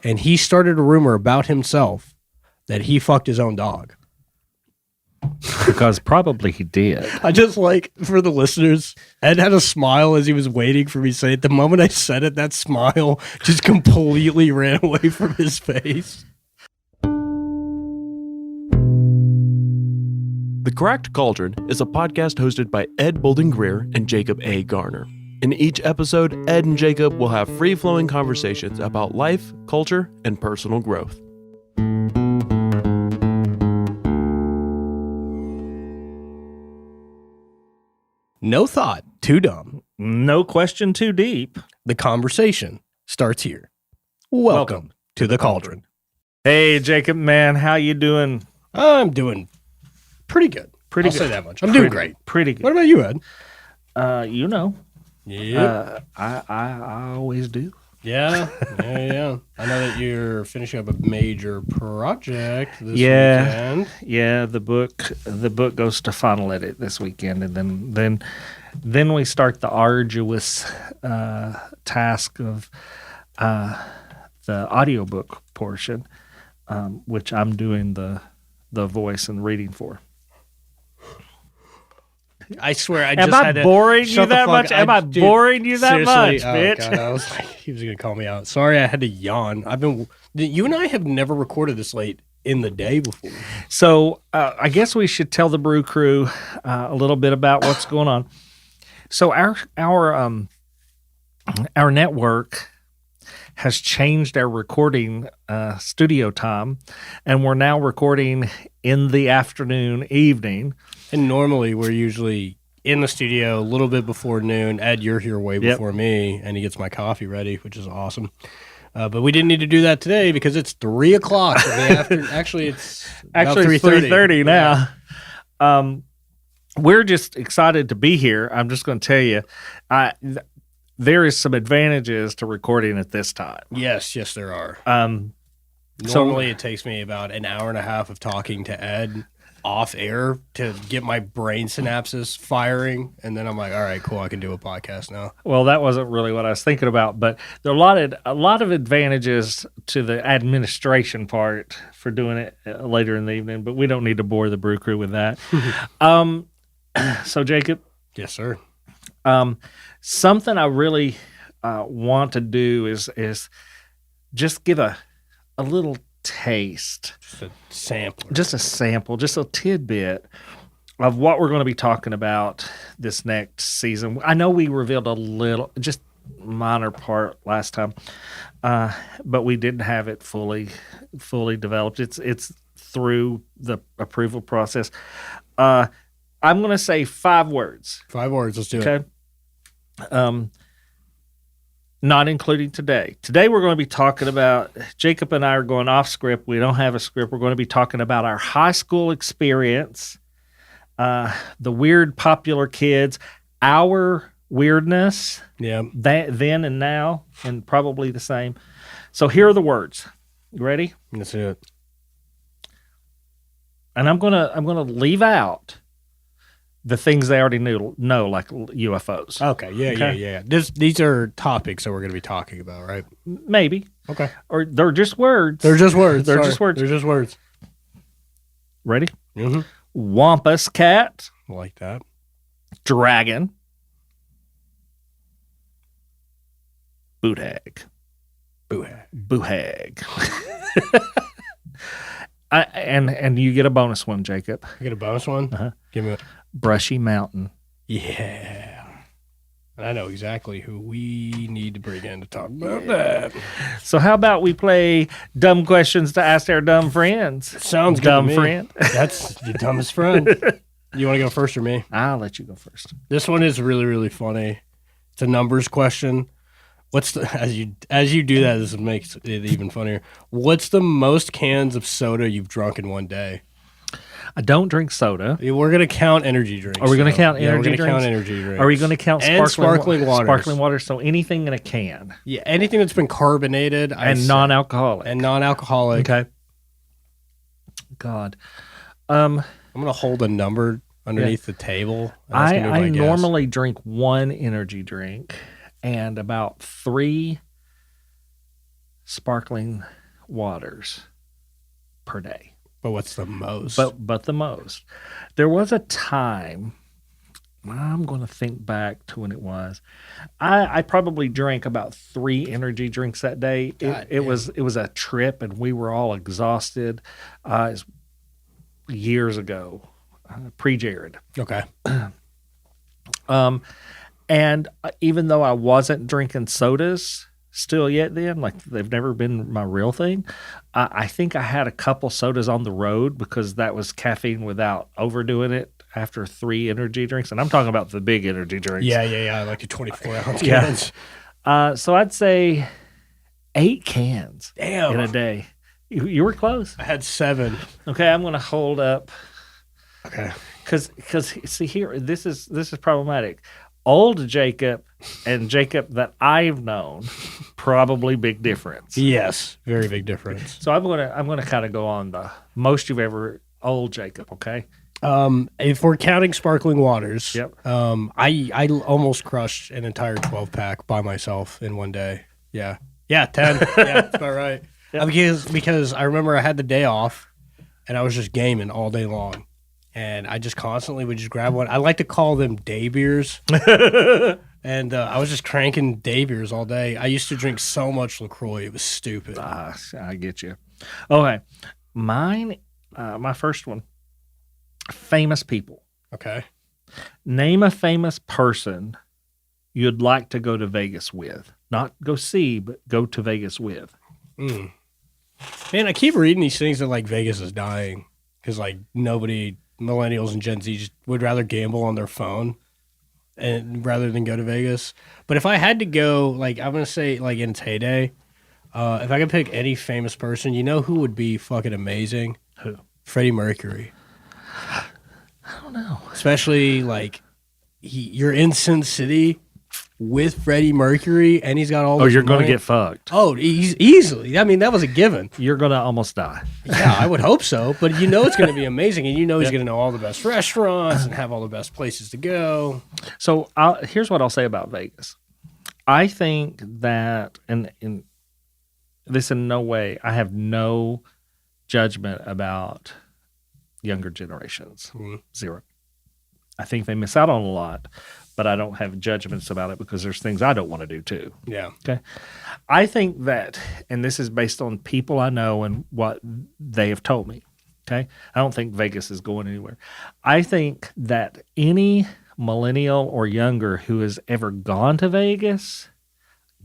and he started a rumor about himself that he fucked his own dog. Because probably he did. I just like, for the listeners, Ed had a smile as he was waiting for me to say it. The moment I said it, that smile just completely ran away from his face. The Cracked Cauldron is a podcast hosted by Ed Bolden Greer and Jacob A. Garner. In each episode, Ed and Jacob will have free-flowing conversations about life, culture, and personal growth. No thought too dumb. No question too deep. The conversation starts here. Welcome to the Cauldron. Hey, Jacob, man, how you doing? I'm doing pretty good. Pretty I'll good. say that much. I'm doing great. Pretty good. What about you, Ed? You know. Yeah. I always do. Yeah. I know that you're finishing up a major project this weekend. Yeah, the book goes to final edit this weekend, and then we start the arduous task of the audiobook portion, which I'm doing the voice and reading for. I swear, Am I boring you that much? Am I boring you that much, bitch? God, I was like, he was gonna call me out. Sorry, I had to yawn. You and I have never recorded this late in the day before. So I guess we should tell the Brew Crew a little bit about what's going on. So our network has changed our recording studio time, and we're now recording in the afternoon, evening. And normally we're usually in the studio a little bit before noon. Ed, you're here way before me, and he gets my coffee ready, which is awesome. But we didn't need to do that today because it's 3 o'clock in the afternoon. Actually, it's 3:30 now. Yeah. We're just excited to be here. I'm just going to tell you, there is some advantages to recording at this time. Yes, there are. Normally it takes me about an hour and a half of talking to Ed off air to get my brain synapses firing, and then I'm like, all right, cool, I can do a podcast now. Well, that wasn't really what I was thinking about, but there are a lot of advantages to the administration part for doing it later in the evening, but we don't need to bore the Brew Crew with that. So Jacob? Yes, sir. Something I really want to do is just give a little taste. Just a sample, just a tidbit of what we're going to be talking about this next season. I know we revealed a little, just minor part last time, but we didn't have it fully developed. It's through the approval process. I'm going to say 5 words. 5 words, let's do it. Okay. Not including today. Today we're going to be talking about, Jacob and I are going off script. We don't have a script. We're going to be talking about our high school experience, the weird popular kids, our weirdness, then and now, and probably the same. So here are the words. You ready? Let's do it. And I'm gonna leave out the things they already know, like UFOs. Okay, yeah. These are topics that we're going to be talking about, right? Maybe. Okay. Or they're just words. They're just words. They're just words. Ready? Mm-hmm. Wampus cat. Like that. Dragon. Boot hag. And you get a bonus one, Jacob. I get a bonus one? Uh-huh. Give me a... Brushy Mountain. Yeah. And I know exactly who we need to bring in to talk about that. So how about we play dumb questions to ask our dumb friends? Sounds good. Dumb friend. That's the dumbest friend. You want to go first or me? I'll let you go first. This one is really, really funny. It's a numbers question. What's the as you do that, this makes it even funnier. What's the most cans of soda you've drunk in one day? I don't drink soda. We're going to count energy drinks. Are we going to count energy drinks? We're going to count energy drinks. Are we going to count sparkling water? Sparkling water, so anything in a can. Yeah, anything that's been carbonated. And non-alcoholic. Okay. God. I'm going to hold a number underneath the table. I normally drink 1 energy drink and about 3 sparkling waters per day. But what's the most? But the most. There was a time, I'm going to think back to when it was. I probably drank about 3 energy drinks that day. It was a trip, and we were all exhausted. It's years ago, pre-Jared. Okay. And even though I wasn't drinking sodas still yet then, like they've never been my real thing, I think I had a couple sodas on the road because that was caffeine without overdoing it after 3 energy drinks. And I'm talking about the big energy drinks. Yeah. Like your 24-ounce cans. So I'd say 8 cans Damn. in a day. You were close. I had 7. Okay, I'm going to hold up. Okay. Because see here, this is problematic. Old Jacob and Jacob that I've known, probably big difference. Yes, very big difference. So I'm gonna kind of go on the most you've ever old Jacob. Okay. If we're counting sparkling waters, Yep. I almost crushed an entire 12-pack by myself in one day. Yeah, 10. Yeah, that's about right. Yep. Because I remember I had the day off, and I was just gaming all day long. And I just constantly would just grab one. I like to call them day beers. And I was just cranking day beers all day. I used to drink so much LaCroix. It was stupid. I get you. Okay. Mine, my first one, famous people. Okay. Name a famous person you'd like to go to Vegas with. Not go see, but go to Vegas with. Man, I keep reading these things that like Vegas is dying. Because like millennials and Gen Z just would rather gamble on their phone and rather than go to Vegas. But if I had to go, like I'm gonna say, like in its heyday, if I could pick any famous person, you know who would be fucking amazing? Who? Freddie Mercury. I don't know. Especially like you're in Sin City with Freddie Mercury, and he's got all. You're going to get fucked. Oh, easily. I mean, that was a given. You're going to almost die. Yeah, I would hope so. But you know it's going to be amazing, and you know he's going to know all the best restaurants and have all the best places to go. So here's what I'll say about Vegas. I think that, and this in no way, I have no judgment about younger generations. Zero. I think they miss out on a lot, but I don't have judgments about it because there's things I don't want to do too. Yeah. Okay. I think that, and this is based on people I know and what they have told me. Okay. I don't think Vegas is going anywhere. I think that any millennial or younger who has ever gone to Vegas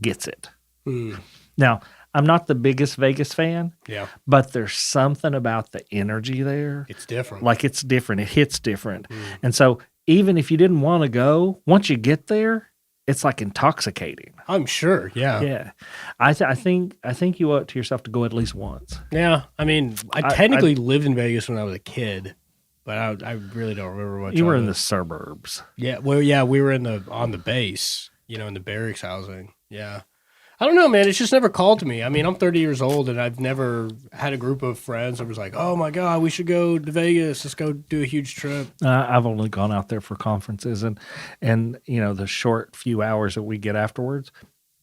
gets it. Now, I'm not the biggest Vegas fan. Yeah. But there's something about the energy there. It's different. Like it's different. It hits different. And so even if you didn't want to go, once you get there, it's like intoxicating. I'm sure. Yeah. Yeah. I think you owe it to yourself to go at least once. Yeah. I mean, I technically lived in Vegas when I was a kid, but I really don't remember much. You were in the suburbs. Yeah. Well, yeah, we were on the base, in the barracks housing. Yeah. I don't know, man. It's just never called to me. I mean, I'm 30 years old, and I've never had a group of friends that was like, oh, my God, we should go to Vegas. Let's go do a huge trip. I've only gone out there for conferences, and the short few hours that we get afterwards,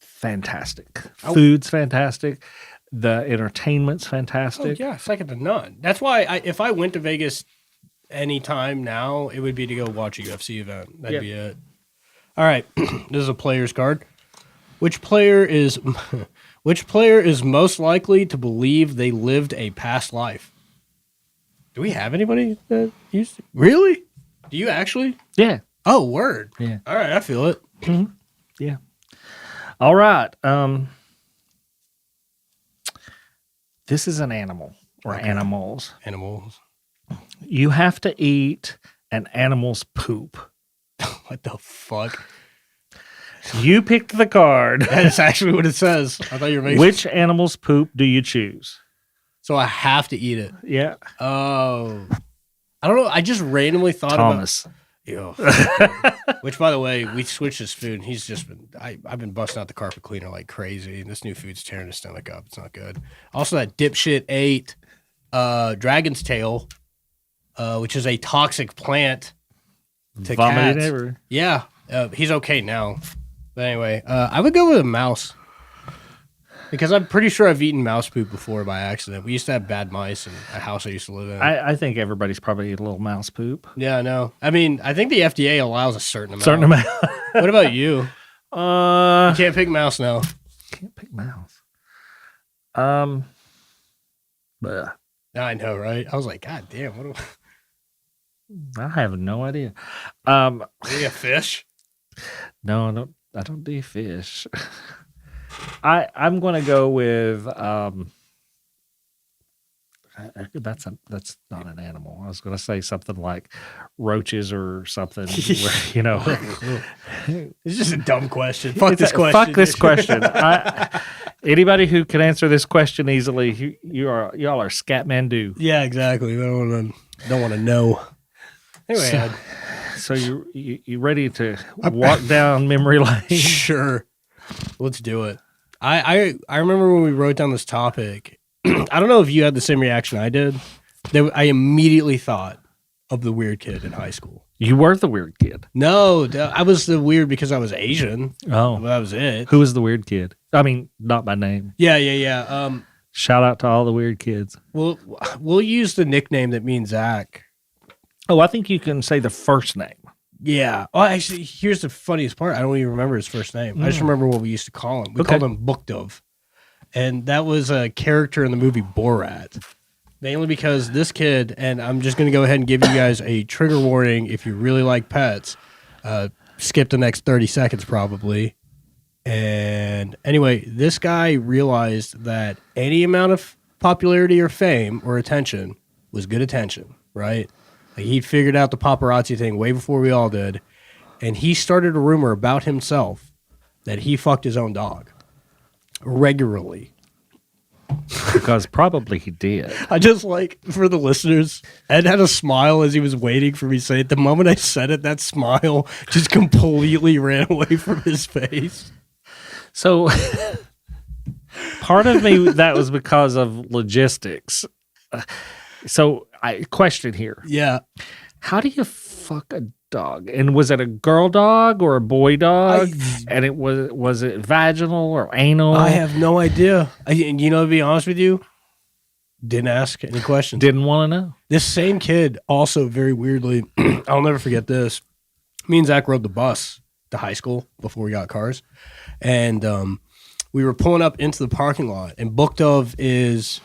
fantastic. Food's fantastic. The entertainment's fantastic. Oh, yeah, second to none. That's why if I went to Vegas anytime now, it would be to go watch a UFC event. That'd be it. All right. This is a player's card. Which player is most likely to believe they lived a past life? Do we have anybody that used to? Really? Do you actually? Yeah. Oh, word. Yeah. All right, I feel it. Mm-hmm. Yeah. All right. This is an animal or animals. Animals. You have to eat an animal's poop. What the fuck? You picked the card. That's actually what it says. I thought you were making. Which animal's poop do you choose? So I have to eat it. Yeah. Oh. I don't know. I just randomly thought Thomas. Which, by the way, we switched his food, and he's just been. I've been busting out the carpet cleaner like crazy, and this new food's tearing his stomach up. It's not good. Also, that dipshit ate dragon's tail, which is a toxic plant to Vomited cats. Ever. Yeah. He's okay now. But anyway, I would go with a mouse. Because I'm pretty sure I've eaten mouse poop before by accident. We used to have bad mice in a house I used to live in. I think everybody's probably eaten a little mouse poop. Yeah, I know. I mean, I think the FDA allows a certain amount. Certain amount. What about you? You can't pick mouse now. Can't pick mouse. But I know, right? I was like, God damn, what do I have no idea. we a fish? No, I don't do fish. I'm going to go with that's not an animal. I was going to say something like roaches or something. Where, It's just a dumb question. Fuck this question. Fuck this question. Anybody who can answer this question easily, y'all are Scatmandu. Yeah, exactly. Don't want to know. Anyway, so you ready to walk down memory lane? Sure. Let's do it. I remember when we wrote down this topic, I don't know if you had the same reaction I did. I immediately thought of the weird kid in high school. You were the weird kid. No, I was the weird because I was Asian. Oh. That was it. Who was the weird kid? I mean, not by name. Yeah. Shout out to all the weird kids. We'll use the nickname that means Zach. Oh, I think you can say the first name. Yeah. Oh, actually, here's the funniest part. I don't even remember his first name. I just remember what we used to call him. We called him Bookdove. And that was a character in the movie Borat. Mainly because this kid, and I'm just going to go ahead and give you guys a trigger warning if you really like pets. Skip the next 30 seconds probably. And anyway, this guy realized that any amount of popularity or fame or attention was good attention, right? Like he'd figured out the paparazzi thing way before we all did. And he started a rumor about himself that he fucked his own dog regularly. Because probably he did. I just like, for the listeners, Ed had a smile as he was waiting for me to say it. The moment I said it, that smile just completely ran away from his face. So part of me, that was because of logistics. So question here. Yeah. How do you fuck a dog? And was it a girl dog or a boy dog? And it was it vaginal or anal? I have no idea. And to be honest with you, didn't ask any questions. Didn't want to know. This same kid also very weirdly, I'll never forget this. Me and Zach rode the bus to high school before we got cars. And we were pulling up into the parking lot, and Bookdove is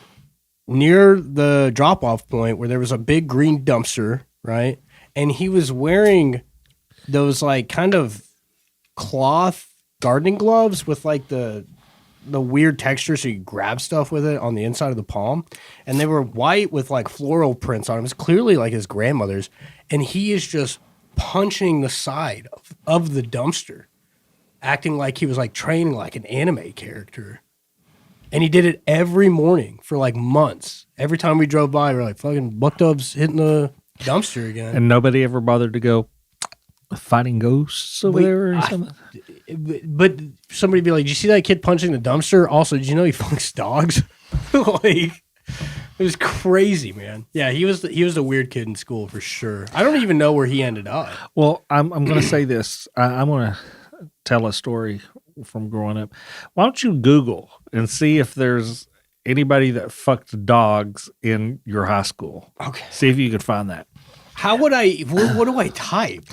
near the drop-off point where there was a big green dumpster, right? And he was wearing those like kind of cloth gardening gloves with like the weird texture so you grab stuff with it on the inside of the palm. And they were white with like floral prints on them. It was clearly like his grandmother's. And he is just punching the side of the dumpster, acting like he was like training like an anime character. And he did it every morning for like months. Every time we drove by, we were like, fucking Bookdove's hitting the dumpster again. And nobody ever bothered to go fighting ghosts over there or something? But somebody be like, did you see that kid punching the dumpster? Also, did you know he fucks dogs? Like, it was crazy, man. Yeah, he was the weird kid in school for sure. I don't even know where he ended up. Well, I'm going to say this. I'm going to tell a story from growing up. Why don't you Google and see if there's anybody that fucked dogs in your high school? Okay. See if you could find that. How would I, what do I type?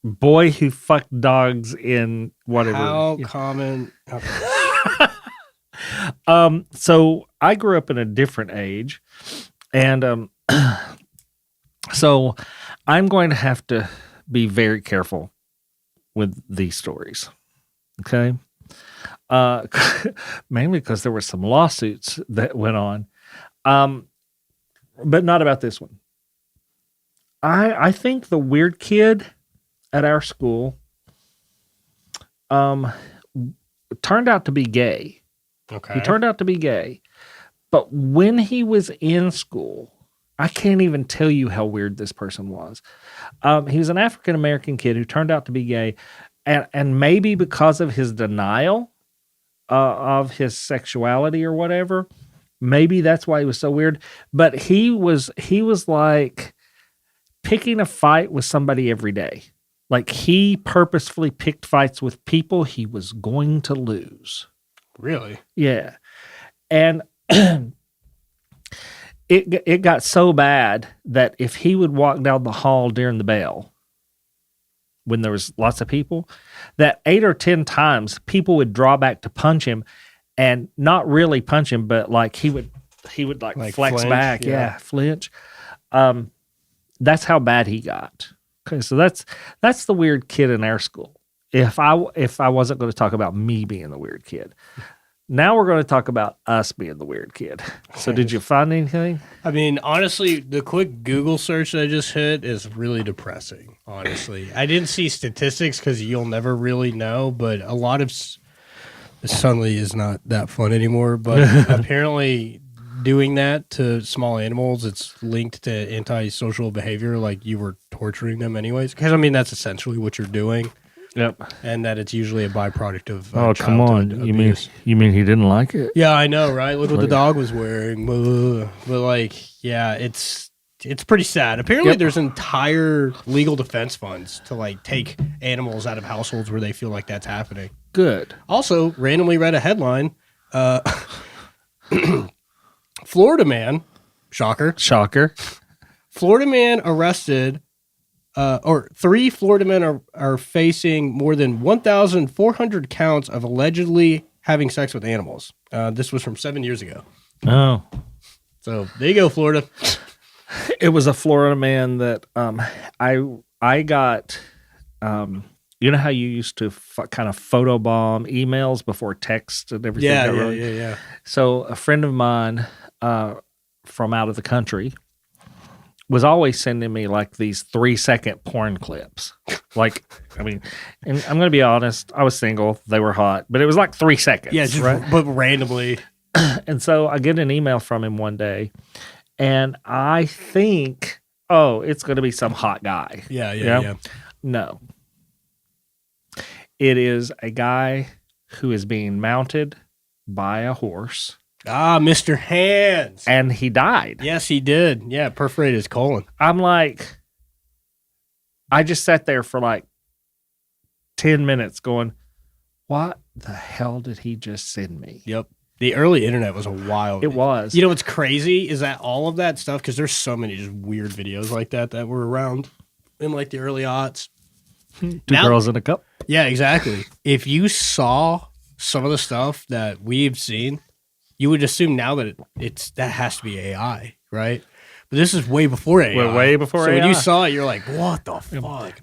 Boy who fucked dogs in whatever. How common. Okay. So I grew up in a different age, and so I'm going to have to be very careful with these stories. Okay. Mainly because there were some lawsuits that went on. But not about this one. I think the weird kid at our school turned out to be gay. Okay. He turned out to be gay. But when he was in school, I can't even tell you how weird this person was. He was an African-American kid who turned out to be gay. And maybe because of his denial of his sexuality or whatever, maybe that's why he was so weird. But he was like picking a fight with somebody every day. Like he purposefully picked fights with people he was going to lose. Really? Yeah. And it got so bad that if he would walk down the hall during the bell, when there was lots of people, that 8 or 10 times people would draw back to punch him, and not really punch him, but like he would like flex flinch, back, flinch. That's how bad he got. Okay, so that's the weird kid in our school. If I wasn't going to talk about me being the weird kid. Now we're going to talk about us being the weird kid. So did you find anything? I mean, honestly, the quick Google search that I just hit is really depressing, honestly. I didn't see statistics because you'll never really know, but a lot of Sunly is not that fun anymore, but apparently doing that to small animals, it's linked to antisocial behavior, like you were torturing them anyways. Because, I mean, that's essentially what you're doing. Yep. And that it's usually a byproduct of oh, come on. abuse. You mean he didn't like it? Yeah, I know, right? Look what the dog was wearing. But like, yeah, it's pretty sad. Apparently there's entire legal defense funds to like take animals out of households where they feel like that's happening. Good. Also, randomly read a headline. Florida man, shocker. Florida man arrested. Or 3 Florida men are facing more than 1,400 counts of allegedly having sex with animals. This was from 7 years ago. Oh. So there you go, Florida. It was a Florida man that I got, you know how you used to kind of photobomb emails before text and everything? Yeah. So a friend of mine from out of the country was always sending me like these 3-second porn clips. Like, I mean, and I'm going to be honest, I was single, they were hot, but it was like 3 seconds. Yeah, just right? But randomly. And so I get an email from him one day, and I think, oh, it's going to be some hot guy. Yeah. No. It is a guy who is being mounted by a horse. Ah, Mr. Hands. And he died. Yes, he did. Yeah, perforated his colon. I'm like, I just sat there for like 10 minutes going, what the hell did he just send me? Yep. The early internet was a wild. It was. You know what's crazy is that all of that stuff, because there's so many just weird videos like that were around in like the early aughts. Two girls in a cup. Yeah, exactly. If you saw some of the stuff that we've seen, you would assume now that that has to be AI, right? But this is way before AI. We're way before AI. AI. So when you saw it, you're like, what the fuck?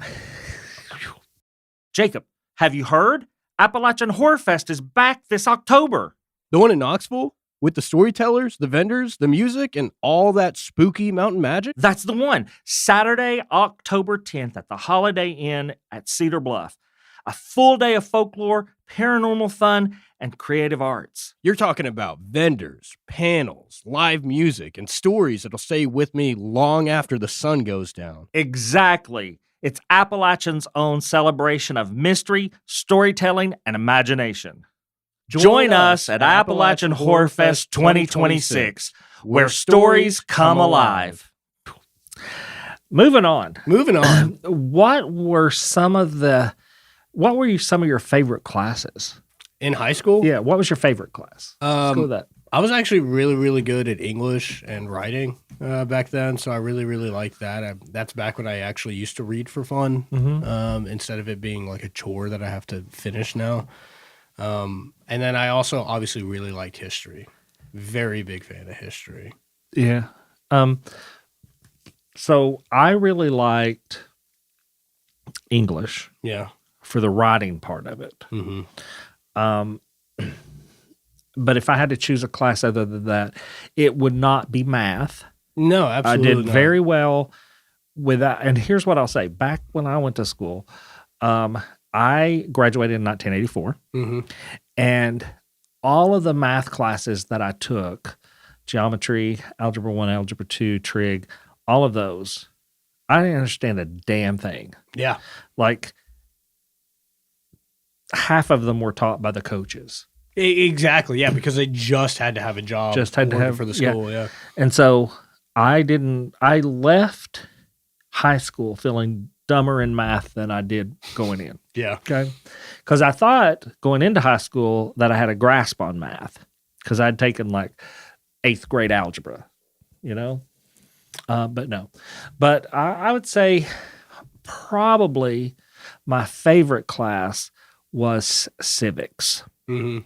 Jacob, have you heard? Appalachian Horror Fest is back this October. The one in Knoxville? With the storytellers, the vendors, the music, and all that spooky mountain magic? That's the one. Saturday, October 10th at the Holiday Inn at Cedar Bluff. A full day of folklore, paranormal fun, and creative arts. You're talking about vendors, panels, live music, and stories that'll stay with me long after the sun goes down. Exactly. It's Appalachian's own celebration of mystery, storytelling, and imagination. Join us at Appalachian Horror Fest 2026, where stories come alive. Moving on. What were some of your favorite classes? In high school? Yeah, what was your favorite class? Let's go with that. I was actually really, really good at English and writing back then, so I really, really liked that. That's back when I actually used to read for fun, instead of it being like a chore that I have to finish now. And then I also obviously really liked history. Very big fan of history. Yeah. So I really liked English. Yeah. For the writing part of it. Mm-hmm. But if I had to choose a class other than that, it would not be math. No, absolutely I did very well with that. And here's what I'll say. Back when I went to school, I graduated in 1984. Mm-hmm. And all of the math classes that I took, geometry, algebra 1, algebra 2, trig, all of those, I didn't understand a damn thing. Yeah. Like, half of them were taught by the coaches. Exactly, yeah, because they just had to have a job. Just had to have for the school, yeah. And so I left high school feeling dumber in math than I did going in. Yeah. Okay. Because I thought going into high school that I had a grasp on math because I'd taken like 8th grade algebra, but no. But I would say probably my favorite class was civics. Mm-hmm.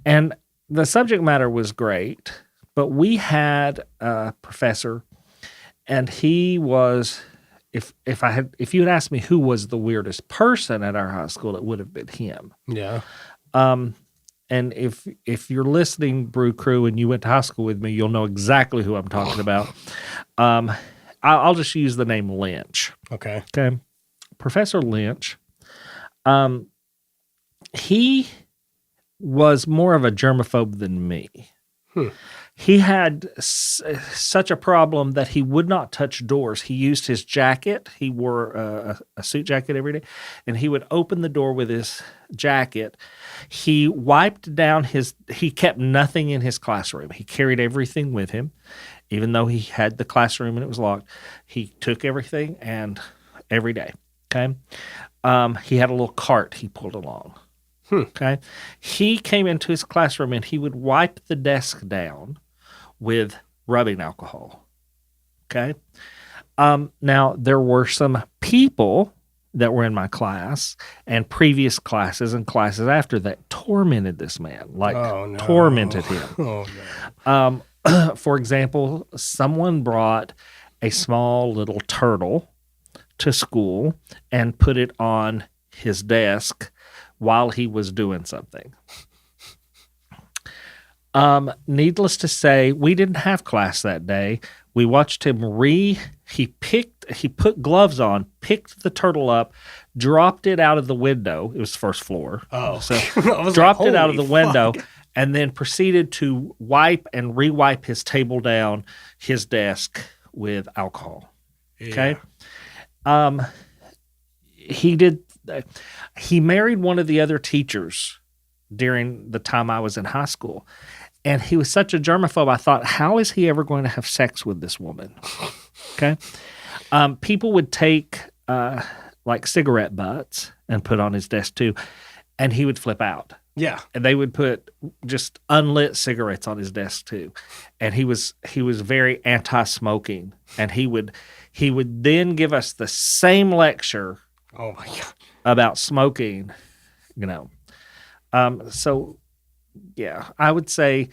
And the subject matter was great, but we had a professor, and he was, if you had asked me who was the weirdest person at our high school, it would have been him. Yeah. And if you're listening, Brew Crew, and you went to high school with me, you'll know exactly who I'm talking about. I'll just use the name Lynch. Okay. Okay. Professor Lynch, he was more of a germaphobe than me. He had such a problem that he would not touch doors. He used his jacket. He wore a suit jacket every day, and he would open the door with his jacket. He wiped down he kept nothing in his classroom. He carried everything with him, even though he had the classroom and it was locked. He took everything and every day. Okay. He had a little cart he pulled along. Okay. He came into his classroom and he would wipe the desk down with rubbing alcohol. Okay. Now, there were some people that were in my class and previous classes and classes after that tormented this man, tormented him. Oh, no. For example, someone brought a small little turtle to school and put it on his desk while he was doing something. Needless to say, we didn't have class that day. We watched him he put gloves on, picked the turtle up, dropped it out of the window. It was first floor. Oh. So dropped it out of the window and then proceeded to wipe and re-wipe his table down, his desk with alcohol. Okay. He married one of the other teachers during the time I was in high school. And he was such a germaphobe, I thought, how is he ever going to have sex with this woman? Okay. People would take like cigarette butts and put on his desk too, and he would flip out. Yeah. And they would put just unlit cigarettes on his desk too. And he was very anti-smoking. And he would then give us the same lecture. Oh my God. About smoking, So, yeah, I would say,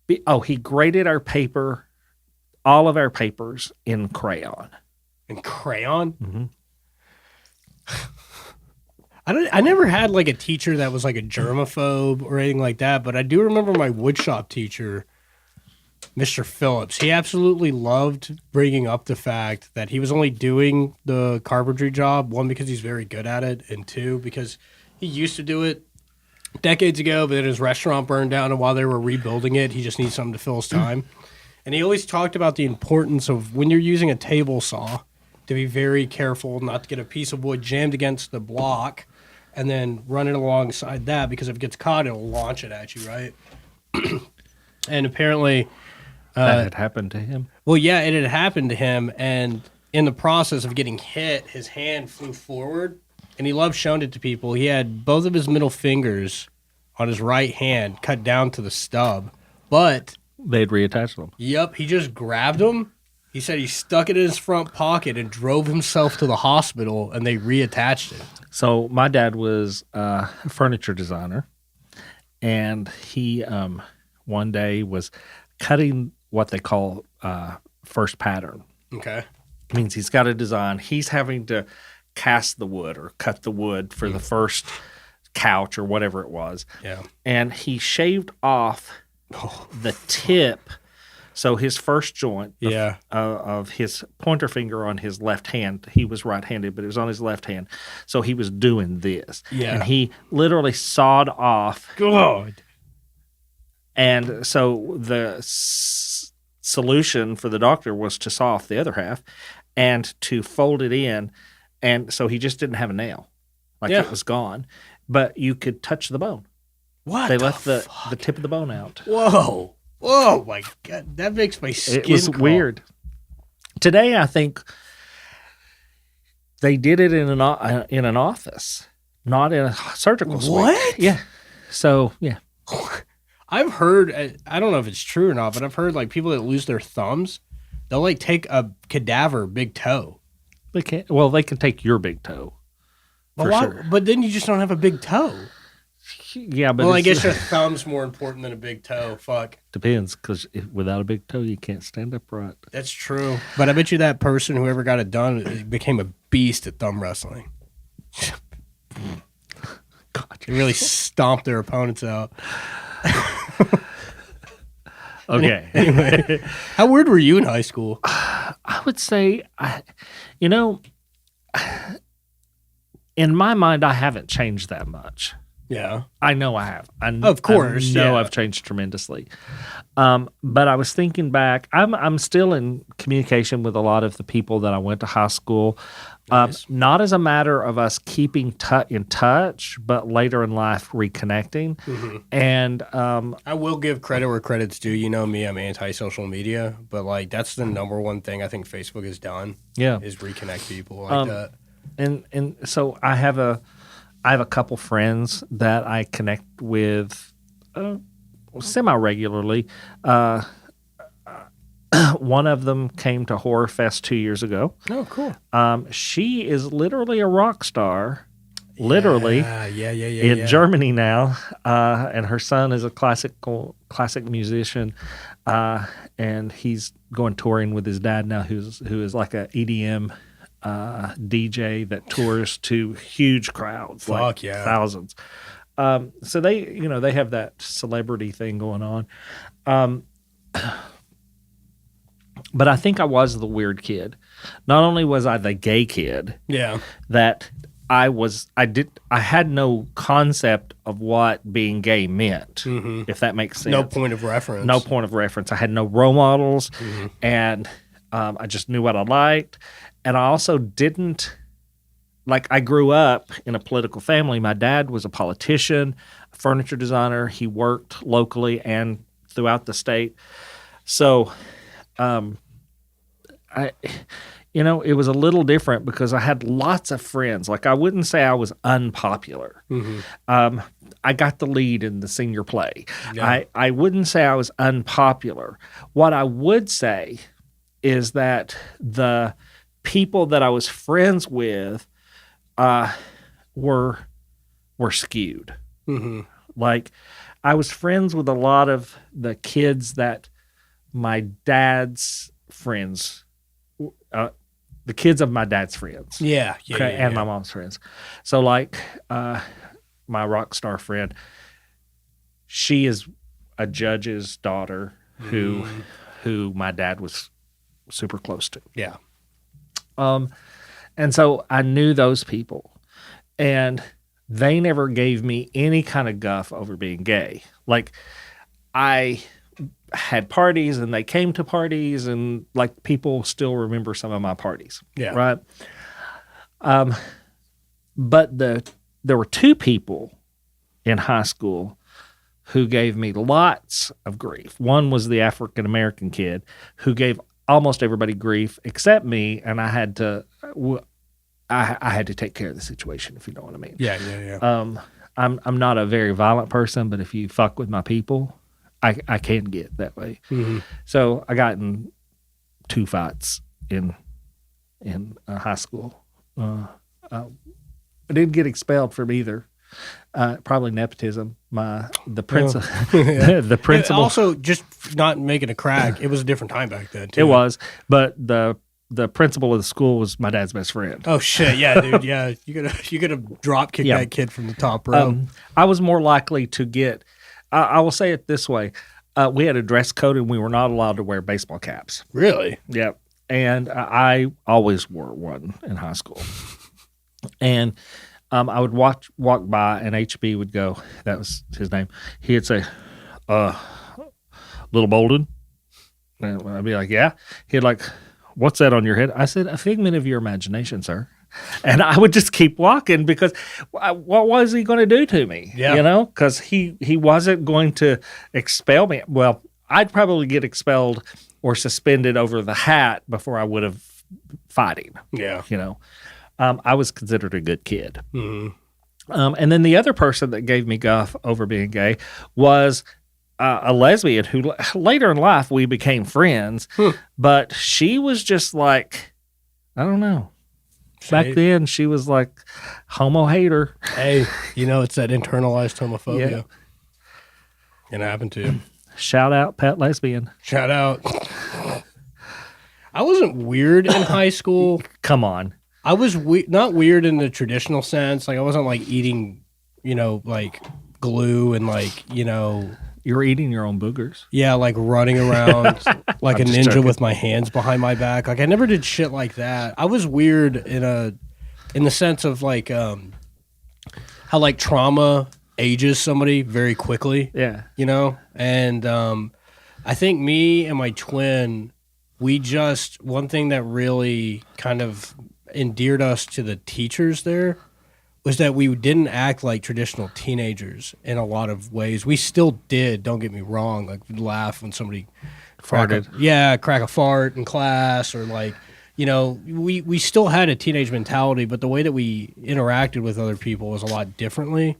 he graded our paper, all of our papers in crayon. In crayon? Mm-hmm. I never had like a teacher that was like a germaphobe or anything like that, but I do remember my woodshop teacher, Mr. Phillips. He absolutely loved bringing up the fact that he was only doing the carpentry job, one, because he's very good at it, and two, because he used to do it decades ago, but then his restaurant burned down, and while they were rebuilding it, he just needs something to fill his time. And he always talked about the importance of when you're using a table saw to be very careful not to get a piece of wood jammed against the block and then run it alongside that, because if it gets caught, it'll launch it at you, right? And apparently... that had happened to him? Well, yeah, it had happened to him, and in the process of getting hit, his hand flew forward, and he loved showing it to people. He had both of his middle fingers on his right hand cut down to the stub, but... They'd reattached them. Yep, he just grabbed them. He said he stuck it in his front pocket and drove himself to the hospital, and they reattached it. So my dad was a furniture designer, and he one day was cutting what they call first pattern. Okay. It means he's got a design. He's having to cast the wood or cut the wood for the first couch or whatever it was. Yeah. And he shaved off the tip. So his first joint of his pointer finger on his left hand, he was right-handed, but it was on his left hand. So he was doing this. Yeah. And he literally sawed off. God. And so the solution for the doctor was to saw off the other half and to fold it in. And so he just didn't have a nail. It was gone. But you could touch the bone. What? They left the tip of the bone out. Whoa. Whoa, my God. That makes my skin It was crawl. weird. Today, I think They did it in an office, not in a surgical suite. What? Yeah. So, yeah. I've heard, I don't know if it's true or not, but I've heard like people that lose their thumbs, they'll like take a cadaver big toe. They can take your big toe. For sure. But then you just don't have a big toe. Yeah, but I guess your thumb's more important than a big toe. Fuck. Depends, because without a big toe, you can't stand upright. That's true. But I bet you that person, whoever got it done, became a beast at thumb wrestling. God, you really stomped their opponents out. Okay. Anyway, how weird were you in high school? I would say, in my mind, I haven't changed that much. Yeah. I know I have. Of course. I know I've changed tremendously. But I was thinking back, I'm still in communication with a lot of the people that I went to high school. Nice. Not as a matter of us keeping in touch, but later in life reconnecting. Mm-hmm. And I will give credit where credit's due. You know me, I'm anti-social media, but like that's the number one thing I think Facebook has done. Yeah, is reconnect people like that. And so I have a couple friends that I connect with semi-regularly. One of them came to Horror Fest 2 years ago. Oh, cool. She is literally a rock star, literally, in Germany now. And her son is a classic musician, and he's going touring with his dad now, who is like a EDM DJ that tours to huge crowds, thousands. So they have that celebrity thing going on. But I think I was the weird kid. Not only was I the gay kid, that I had no concept of what being gay meant, if that makes sense. No point of reference. No point of reference. I had no role models, and I just knew what I liked. And I also didn't, I grew up in a political family. My dad was a politician, a furniture designer. He worked locally and throughout the state. So, it was a little different because I had lots of friends. I wouldn't say I was unpopular. I got the lead in the senior play. Yeah. I wouldn't say I was unpopular. What I would say is that the people that I was friends with were skewed. I was friends with a lot of the kids that my dad's friends, the kids of my dad's friends. And my mom's friends. So my rock star friend, she is a judge's daughter who my dad was super close to. Yeah. And so I knew those people, and they never gave me any kind of guff over being gay. I had parties and they came to parties, and people still remember some of my parties. Yeah. Right. But there were two people in high school who gave me lots of grief. One was the African American kid who gave almost everybody grief except me, and I had to take care of the situation, if you know what I mean. Yeah. I'm not a very violent person, but if you fuck with my people, I can get that way. So I got in 2 fights in high school. I didn't get expelled from either. Probably nepotism. The principal. And also, just not making a crack. It was a different time back then, too. It was, but the principal of the school was my dad's best friend. Oh shit! Yeah, dude. Yeah, you gotta drop kick that kid from the top row. I was more likely to get. I will say it this way: we had a dress code, and we were not allowed to wear baseball caps. Really? Yeah. And I always wore one in high school, and I would walk by, and HB would go. That was his name. He'd say, "Little Bolden," and I'd be like, "Yeah." He'd "What's that on your head?" I said, "A figment of your imagination, sir." And I would just keep walking because what was he going to do to me? Yeah. Because he wasn't going to expel me. Well, I'd probably get expelled or suspended over the hat before I would have fighting. Yeah. I was considered a good kid. Mm-hmm. And then the other person that gave me guff over being gay was a lesbian who later in life we became friends. But she was just like, I don't know. Back then, she was like homo hater. Hey, it's that internalized homophobia. Yeah. It happened to you. Shout out, pet lesbian. Shout out. I wasn't weird in high school. Come on. I was not weird in the traditional sense. Like I wasn't like eating, like glue and like, You were eating your own boogers. Yeah, like running around like a ninja joking. with my hands behind my back. Like I never did shit like that. I was weird in the sense of like how like trauma ages somebody very quickly. Yeah. And I think me and my twin, one thing that really kind of endeared us to the teachers there was that we didn't act like traditional teenagers in a lot of ways. We still did, don't get me wrong. Like we'd laugh when somebody Farted. crack a fart in class, or like, we still had a teenage mentality, but the way that we interacted with other people was a lot differently.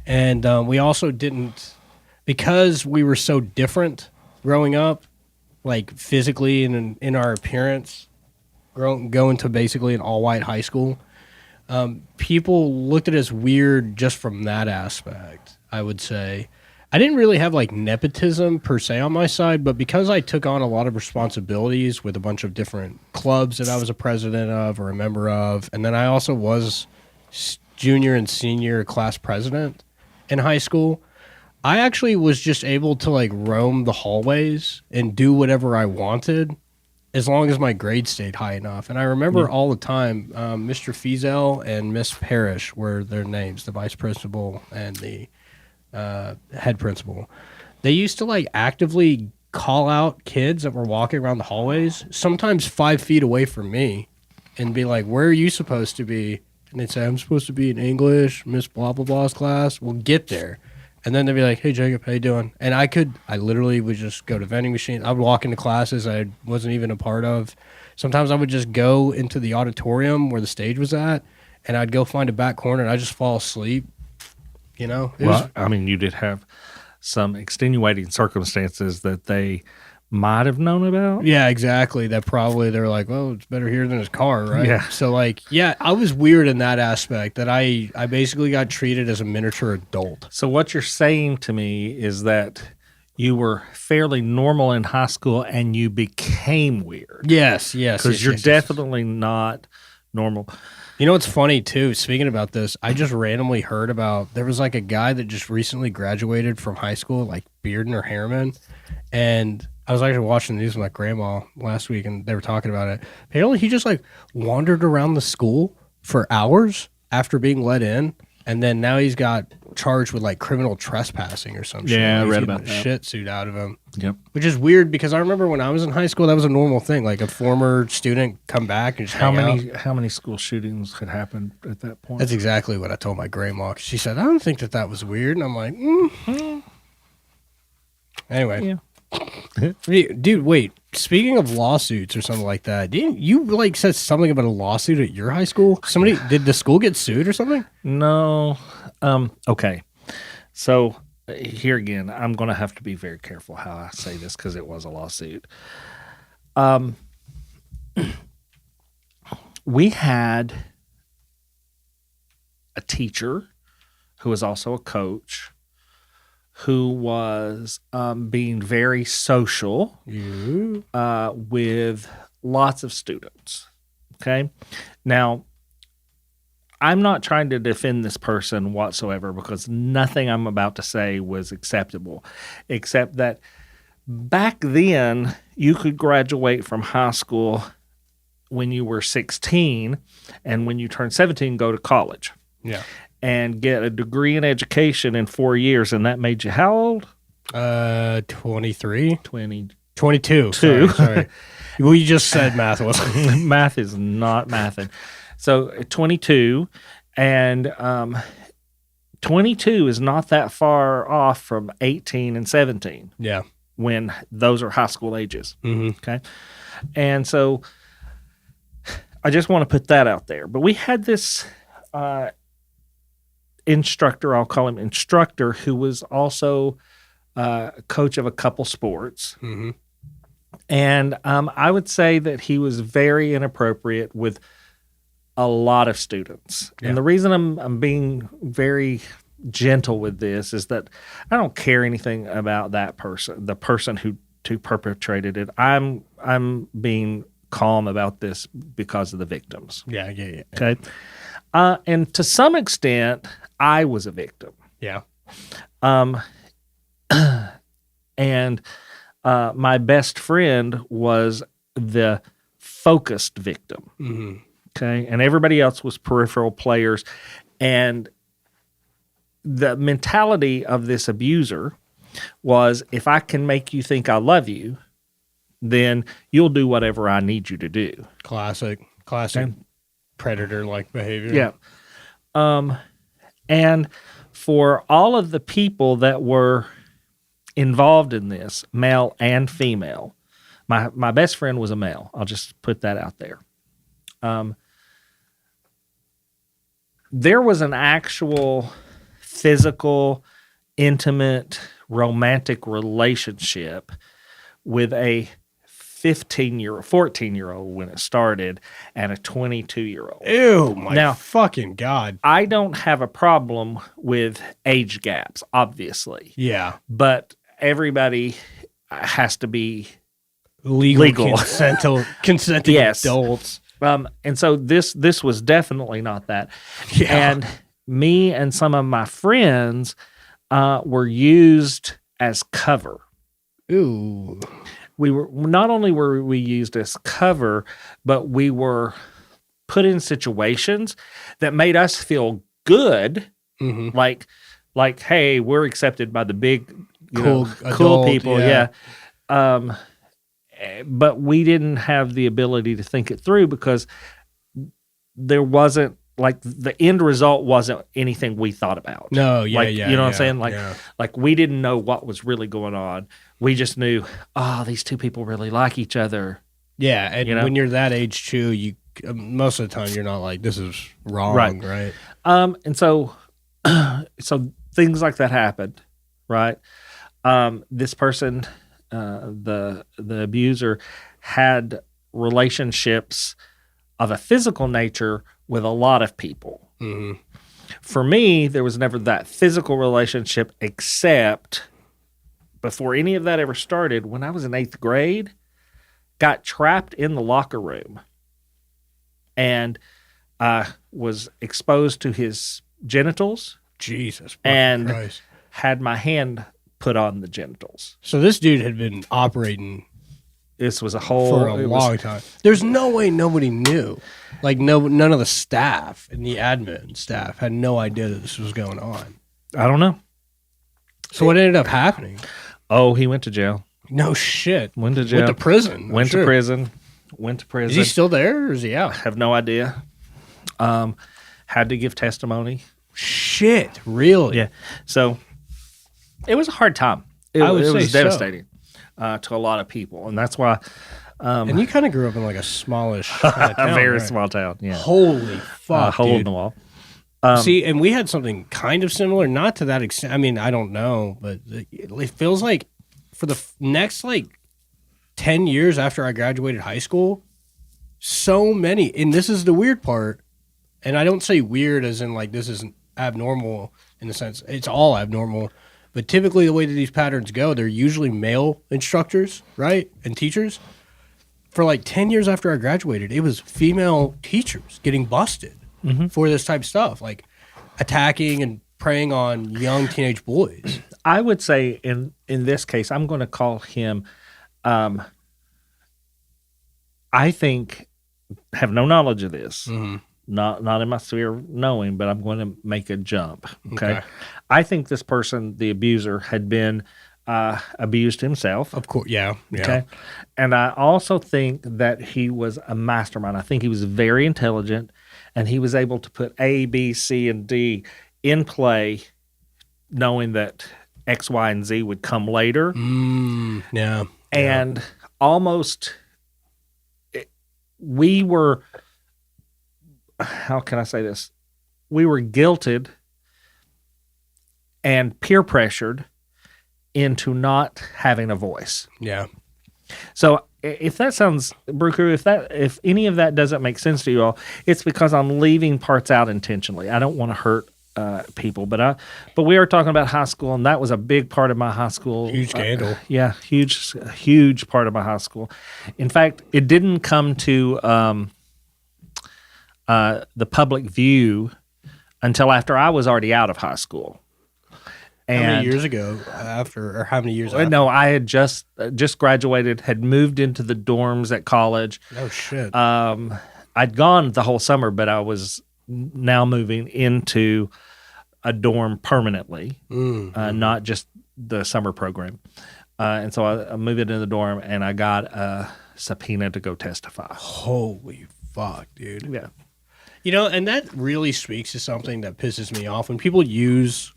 And we also didn't, because we were so different growing up, like physically and in our appearance, going to basically an all-white high school, people looked at us weird just from that aspect, I would say. I didn't really have like nepotism per se on my side, but because I took on a lot of responsibilities with a bunch of different clubs that I was a president of or a member of, and then I also was junior and senior class president in high school, I actually was just able to like roam the hallways and do whatever I wanted as long as my grades stayed high enough. And I remember all the time, Mr. Fiesel and Miss Parrish were their names, the vice principal and the head principal. They used to like actively call out kids that were walking around the hallways, sometimes 5 feet away from me, and be like, "Where are you supposed to be?" And they'd say, "I'm supposed to be in English, Miss blah, blah, blah's class." We'll get there. And then they'd be like, "Hey, Jacob, how you doing?" And I literally would just go to vending machines. I would walk into classes I wasn't even a part of. Sometimes I would just go into the auditorium where the stage was at, and I'd go find a back corner, and I'd just fall asleep. You did have some extenuating circumstances that they might have known about. Yeah, exactly. That probably they're like, "Well, it's better here than his car," right? Yeah. So like, yeah, I was weird in that aspect, that I basically got treated as a miniature adult. So what you're saying to me is that you were fairly normal in high school and you became weird. Yes. Because you're definitely not normal. You know what's funny too? Speaking about this, I just randomly heard about, there was like a guy that just recently graduated from high school, like Bearden or Harriman, and I was actually watching the news with my grandma last week, and they were talking about it. Apparently, he just like wandered around the school for hours after being let in, and then now he's got charged with like criminal trespassing or some shit. Yeah, I He's read getting about the that. shit suit out of him. Yep. Which is weird because I remember when I was in high school, that was a normal thing. Like a former student come back and just hang out. How many school shootings had happened at that point? That's exactly what I told my grandma. She said, "I don't think that was weird." And I'm like, Anyway. Yeah. Dude, wait. Speaking of lawsuits or something like that, didn't you like said something about a lawsuit at your high school? Did the school get sued or something? No. Okay. So here again, I'm going to have to be very careful how I say this because it was a lawsuit. We had a teacher who was also a coach who was being very social with lots of students. Okay. Now, I'm not trying to defend this person whatsoever because nothing I'm about to say was acceptable, except that back then you could graduate from high school when you were 16, and when you turned 17, go to college. Yeah. And get a degree in education in 4 years, and that made you how old? 23? 22. Sorry. Well, you just said math wasn't. Math is not mathing. So 22, and 22 is not that far off from 18 and 17. Yeah. When those are high school ages. Mm-hmm. Okay. And so I just want to put that out there. But we had this instructor, I'll call him instructor, who was also coach of a couple sports. Mm-hmm. And I would say that he was very inappropriate with a lot of students. Yeah. And the reason I'm being very gentle with this is that I don't care anything about that person, the person who perpetrated it. I'm being calm about this because of the victims. Yeah. Okay. And to some extent, I was a victim. Yeah. And my best friend was the focused victim. Mm-hmm. Okay. And everybody else was peripheral players. And the mentality of this abuser was, if I can make you think I love you, then you'll do whatever I need you to do. Classic predator-like behavior. Yeah. And for all of the people that were involved in this, male and female, my best friend was a male. I'll just put that out there. There was an actual physical, intimate, romantic relationship with a 14-year-old when it started, and a 22-year-old. Ew, my fucking God. I don't have a problem with age gaps, obviously. Yeah. But everybody has to be legal. Consenting yes. adults. And so this was definitely not that. Yeah. And me and some of my friends were used as cover. Ooh. We were not only were we used as cover, but we were put in situations that made us feel good. Mm-hmm. Like, hey, we're accepted by the big, cool adult, people. Yeah. But we didn't have the ability to think it through because there wasn't, like, the end result wasn't anything we thought about. No, yeah, like, yeah. You know what I'm saying? Like we didn't know what was really going on. We just knew, these two people really like each other. Yeah, and when you're that age too, you most of the time you're not like, this is wrong, right? And so things like that happened, right? This person, the abuser, had relationships of a physical nature with a lot of people. Mm-hmm. For me, there was never that physical relationship, except before any of that ever started, when I was in 8th grade, got trapped in the locker room and was exposed to his genitals. Jesus and Christ. Had my hand put on the genitals. So this dude had been operating this was for a long time. There's no way nobody knew. Like none of the staff and the admin staff had no idea that this was going on. I don't know. So what ended up happening? Oh, he went to jail. No shit. Went to jail. Went to prison. Went to prison. Is he still there or is he out? I have no idea. Had to give testimony. Shit, really? Yeah. So it was a hard time. It was devastating to a lot of people, and that's why. And you kind of grew up in like a smallish kind of town, a very right? small town. Yeah. Holy fuck, hole dude. in the wall. See, and we had something kind of similar, not to that extent. I mean, I don't know, but it feels like for the next 10 years after I graduated high school, so many, and this is the weird part, and I don't say weird as in this isn't abnormal in the sense, it's all abnormal, but typically the way that these patterns go, they're usually male instructors, right, and teachers. For 10 years after I graduated, it was female teachers getting busted for this type of stuff, like attacking and preying on young teenage boys. I would say in this case, I'm going to call him, I think, have no knowledge of this. Mm-hmm. Not in my sphere of knowing, but I'm going to make a jump. Okay. I think this person, the abuser, had been abused himself. Of course, yeah. Okay. And I also think that he was a mastermind. I think he was very intelligent, and he was able to put A, B, C, and D in play, knowing that X, Y, and Z would come later. Yeah. And almost we were how can I say this? We were guilted and peer pressured into not having a voice. Yeah. So if that sounds, Bruker, if any of that doesn't make sense to you all, it's because I'm leaving parts out intentionally. I don't want to hurt people, but we are talking about high school, and that was a big part of my high school. Huge scandal. Huge part of my high school. In fact, it didn't come to the public view until after I was already out of high school. And how many years ago how many years after? No, I had just graduated, had moved into the dorms at college. Oh, shit. I'd gone the whole summer, but I was now moving into a dorm permanently, not just the summer program. And so I moved into the dorm, and I got a subpoena to go testify. Holy fuck, dude. Yeah. And that really speaks to something that pisses me off when people use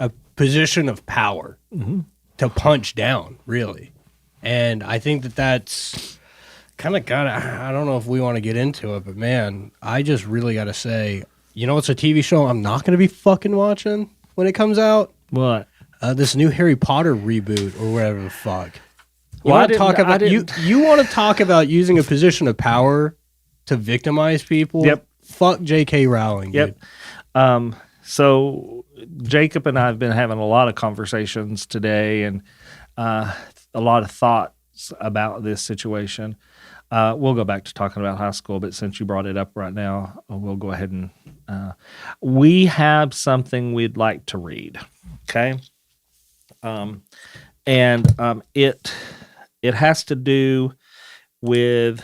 a position of power to punch down, really. And I think that's kind of I don't know if we want to get into it, but man, I just really got to say, it's a TV show I'm not going to be fucking watching when it comes out. What? This new Harry Potter reboot or whatever the fuck. You want to talk about using a position of power to victimize people? Yep. Fuck J.K. Rowling. Yep. Dude. So Jacob and I have been having a lot of conversations today, and a lot of thoughts about this situation. We'll go back to talking about high school, but since you brought it up right now, we'll go ahead and we have something we'd like to read. Okay. It has to do with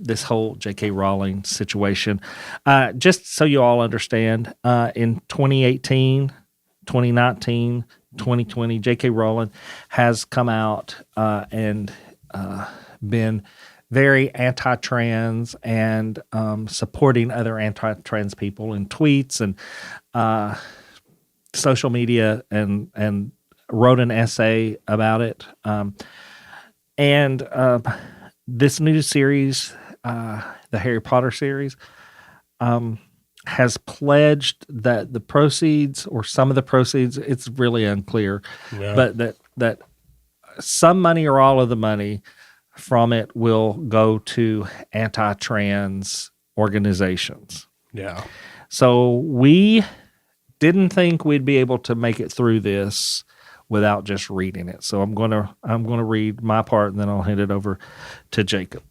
this whole J.K. Rowling situation. Just so you all understand, in 2018, 2019, 2020, J.K. Rowling has come out and been very anti-trans and supporting other anti-trans people in tweets and social media, and wrote an essay about it. This new series, the Harry Potter series, has pledged that the proceeds, or some of the proceeds, it's really unclear, but that some money or all of the money from it will go to anti-trans organizations. Yeah. So we didn't think we'd be able to make it through this without just reading it. So I'm going to read my part, and then I'll hand it over to Jacob.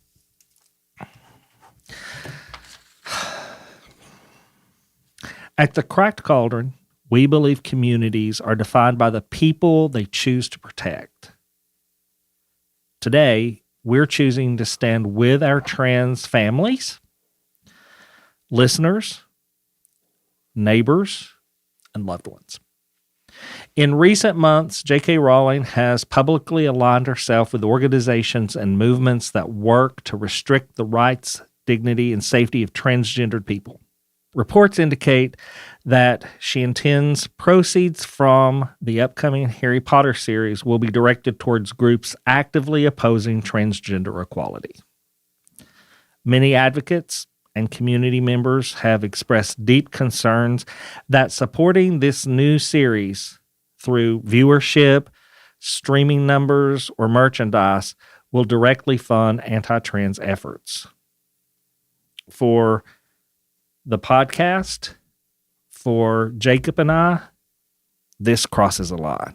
At the Cracked Cauldron, we believe communities are defined by the people they choose to protect. Today, we're choosing to stand with our trans families, listeners, neighbors, and loved ones. In recent months, J.K. Rowling has publicly aligned herself with organizations and movements that work to restrict the rights, dignity, and safety of transgendered people. Reports indicate that she intends proceeds from the upcoming Harry Potter series will be directed towards groups actively opposing transgender equality. Many advocates and community members have expressed deep concerns that supporting this new series through viewership, streaming numbers, or merchandise will directly fund anti-trans efforts. For the podcast, for Jacob and I, this crosses a line.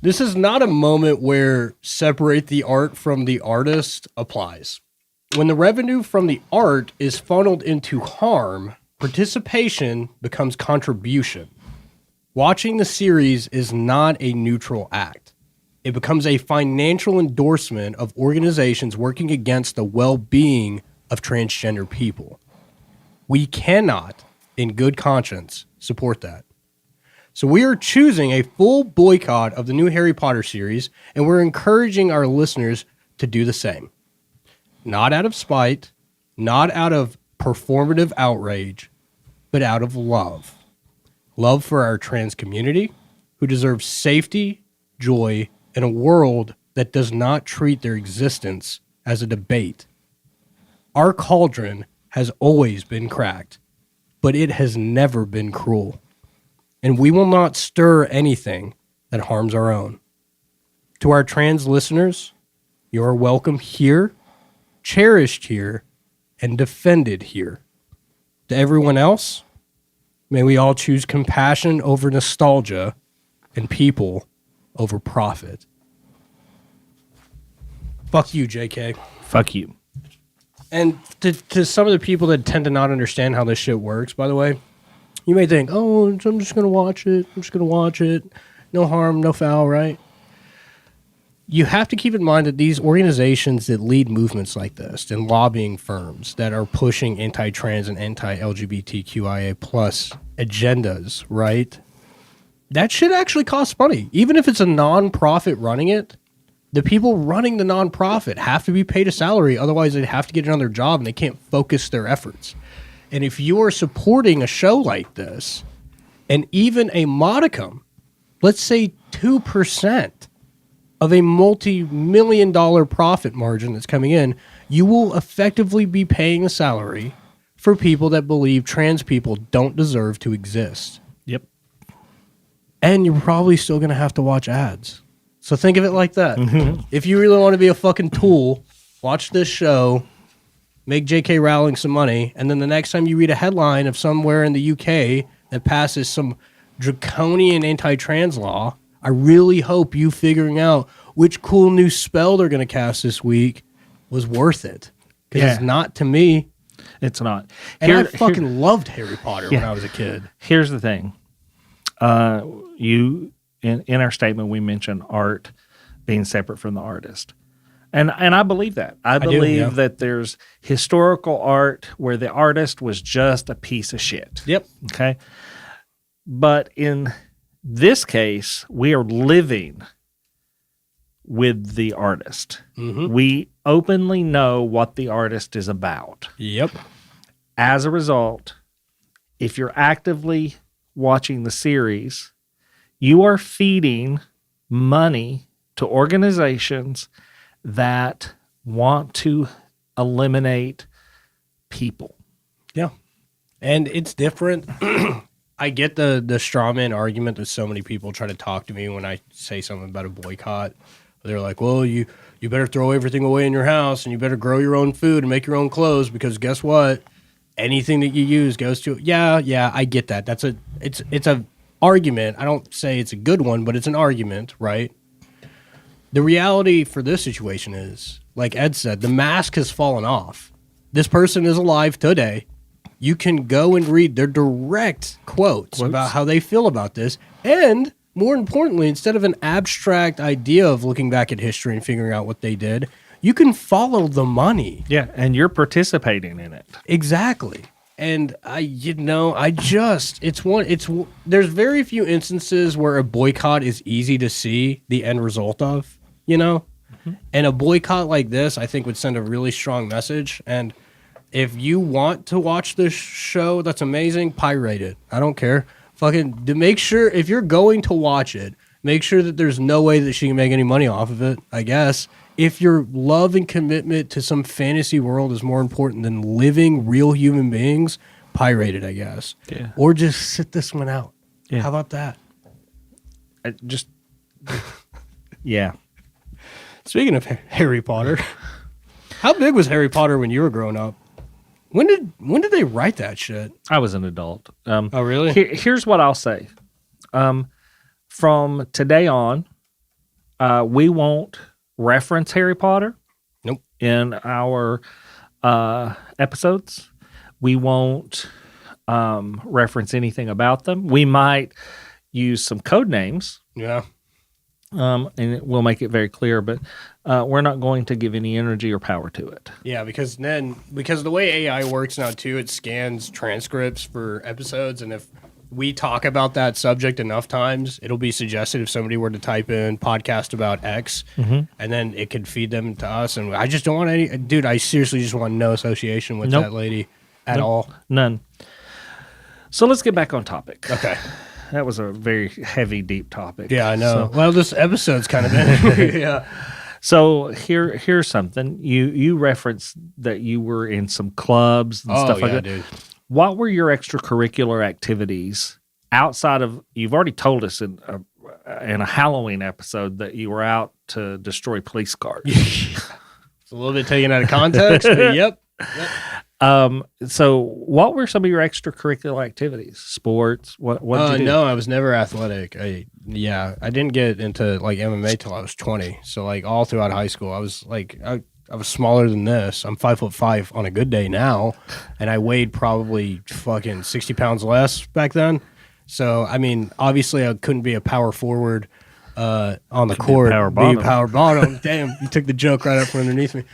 This is not a moment where separate the art from the artist applies. When the revenue from the art is funneled into harm, participation becomes contribution. Watching the series is not a neutral act. It becomes a financial endorsement of organizations working against the well-being of transgender people. We cannot, in good conscience, support that. So we are choosing a full boycott of the new Harry Potter series, and we're encouraging our listeners to do the same. Not out of spite, not out of performative outrage, but out of love. Love for our trans community, who deserves safety, joy, and a world that does not treat their existence as a debate. Our cauldron has always been cracked, but it has never been cruel. And we will not stir anything that harms our own. To our trans listeners, you are welcome here, cherished here, and defended here. To everyone else, may we all choose compassion over nostalgia and people over profit. Fuck you, JK. Fuck you. And to some of the people that tend to not understand how this shit works, by the way, you may think, oh, I'm just going to watch it. I'm just going to watch it. No harm, no foul, right? You have to keep in mind that these organizations that lead movements like this and lobbying firms that are pushing anti-trans and anti-LGBTQIA plus agendas, right? That shit actually costs money. Even if it's a non-profit running it, the people running the nonprofit have to be paid a salary. Otherwise, they'd have to get another job and they can't focus their efforts. And if you are supporting a show like this, and even a modicum, let's say 2% of a multi-million-dollar profit margin that's coming in, you will effectively be paying a salary for people that believe trans people don't deserve to exist. Yep. And you're probably still going to have to watch ads. So think of it like that. If you really want to be a fucking tool, watch this show, make J.K. Rowling some money, and then the next time you read a headline of somewhere in the UK that passes some draconian anti-trans law, I really hope you figuring out which cool new spell they're going to cast this week was worth it. Because it's not to me. It's not. And I fucking loved Harry Potter when I was a kid. Here's the thing. In our statement, we mentioned art being separate from the artist. And I believe that. I believe that there's historical art where the artist was just a piece of shit. Yep. Okay. But in this case, we are living with the artist. Mm-hmm. We openly know what the artist is about. Yep. As a result, if you're actively watching the series, you are feeding money to organizations that want to eliminate people. Yeah. And it's different. I get the straw man argument that so many people try to talk to me when I say something about a boycott. They're like, well, you better throw everything away in your house and you better grow your own food and make your own clothes because guess what? Anything that you use goes to Yeah, I get that. It's a argument. I don't say it's a good one, but it's an argument, right? The reality for this situation is, like Ed said, the mask has fallen off. This person is alive today. You can go and read their direct quotes about how they feel about this. And more importantly, instead of an abstract idea of looking back at history and figuring out what they did, you can follow the money. Yeah, and you're participating in it. Exactly. And there's very few instances where a boycott is easy to see the end result of, Mm-hmm. And a boycott like this, I think, would send a really strong message. And if you want to watch this show, that's amazing. Pirate it. I don't care. Fucking make sure if you're going to watch it, make sure that there's no way that she can make any money off of it, I guess. If your love and commitment to some fantasy world is more important than living real human beings, pirate it, I guess. Yeah. Or just sit this one out. Yeah. How about that? Yeah. Speaking of Harry Potter, how big was Harry Potter when you were growing up? When did they write that shit? I was an adult. Oh, really? Here's what I'll say. From today on, we won't reference Harry Potter. Nope. In our episodes. We won't reference anything about them. We might use some code names. Yeah. And we'll make it very clear, but we're not going to give any energy or power to it. Yeah, because the way AI works now too, it scans transcripts for episodes, and if we talk about that subject enough times, it'll be suggested if somebody were to type in podcast about X, and then it could feed them to us. And I just don't want any, dude. I seriously just want no association with that lady at all. None. So let's get back on topic. Okay. That was a very heavy, deep topic. Yeah, I know. So, well, this episode's kind of been, yeah. So here's something. You referenced that you were in some clubs and stuff like that. Dude. What were your extracurricular activities outside of? You've already told us in a Halloween episode that you were out to destroy police cars. It's a little bit taken out of context, but yep. So what were some of your extracurricular activities? Sports? What did you do? No, I was never athletic. I didn't get into like MMA till I was 20. So like all throughout high school, I was like I was smaller than this. I'm 5'5" on a good day now, and I weighed probably fucking 60 pounds less back then. So I mean, obviously, I couldn't be a power forward on the court. Power bottom. Power bottom. Damn, you took the joke right up from underneath me.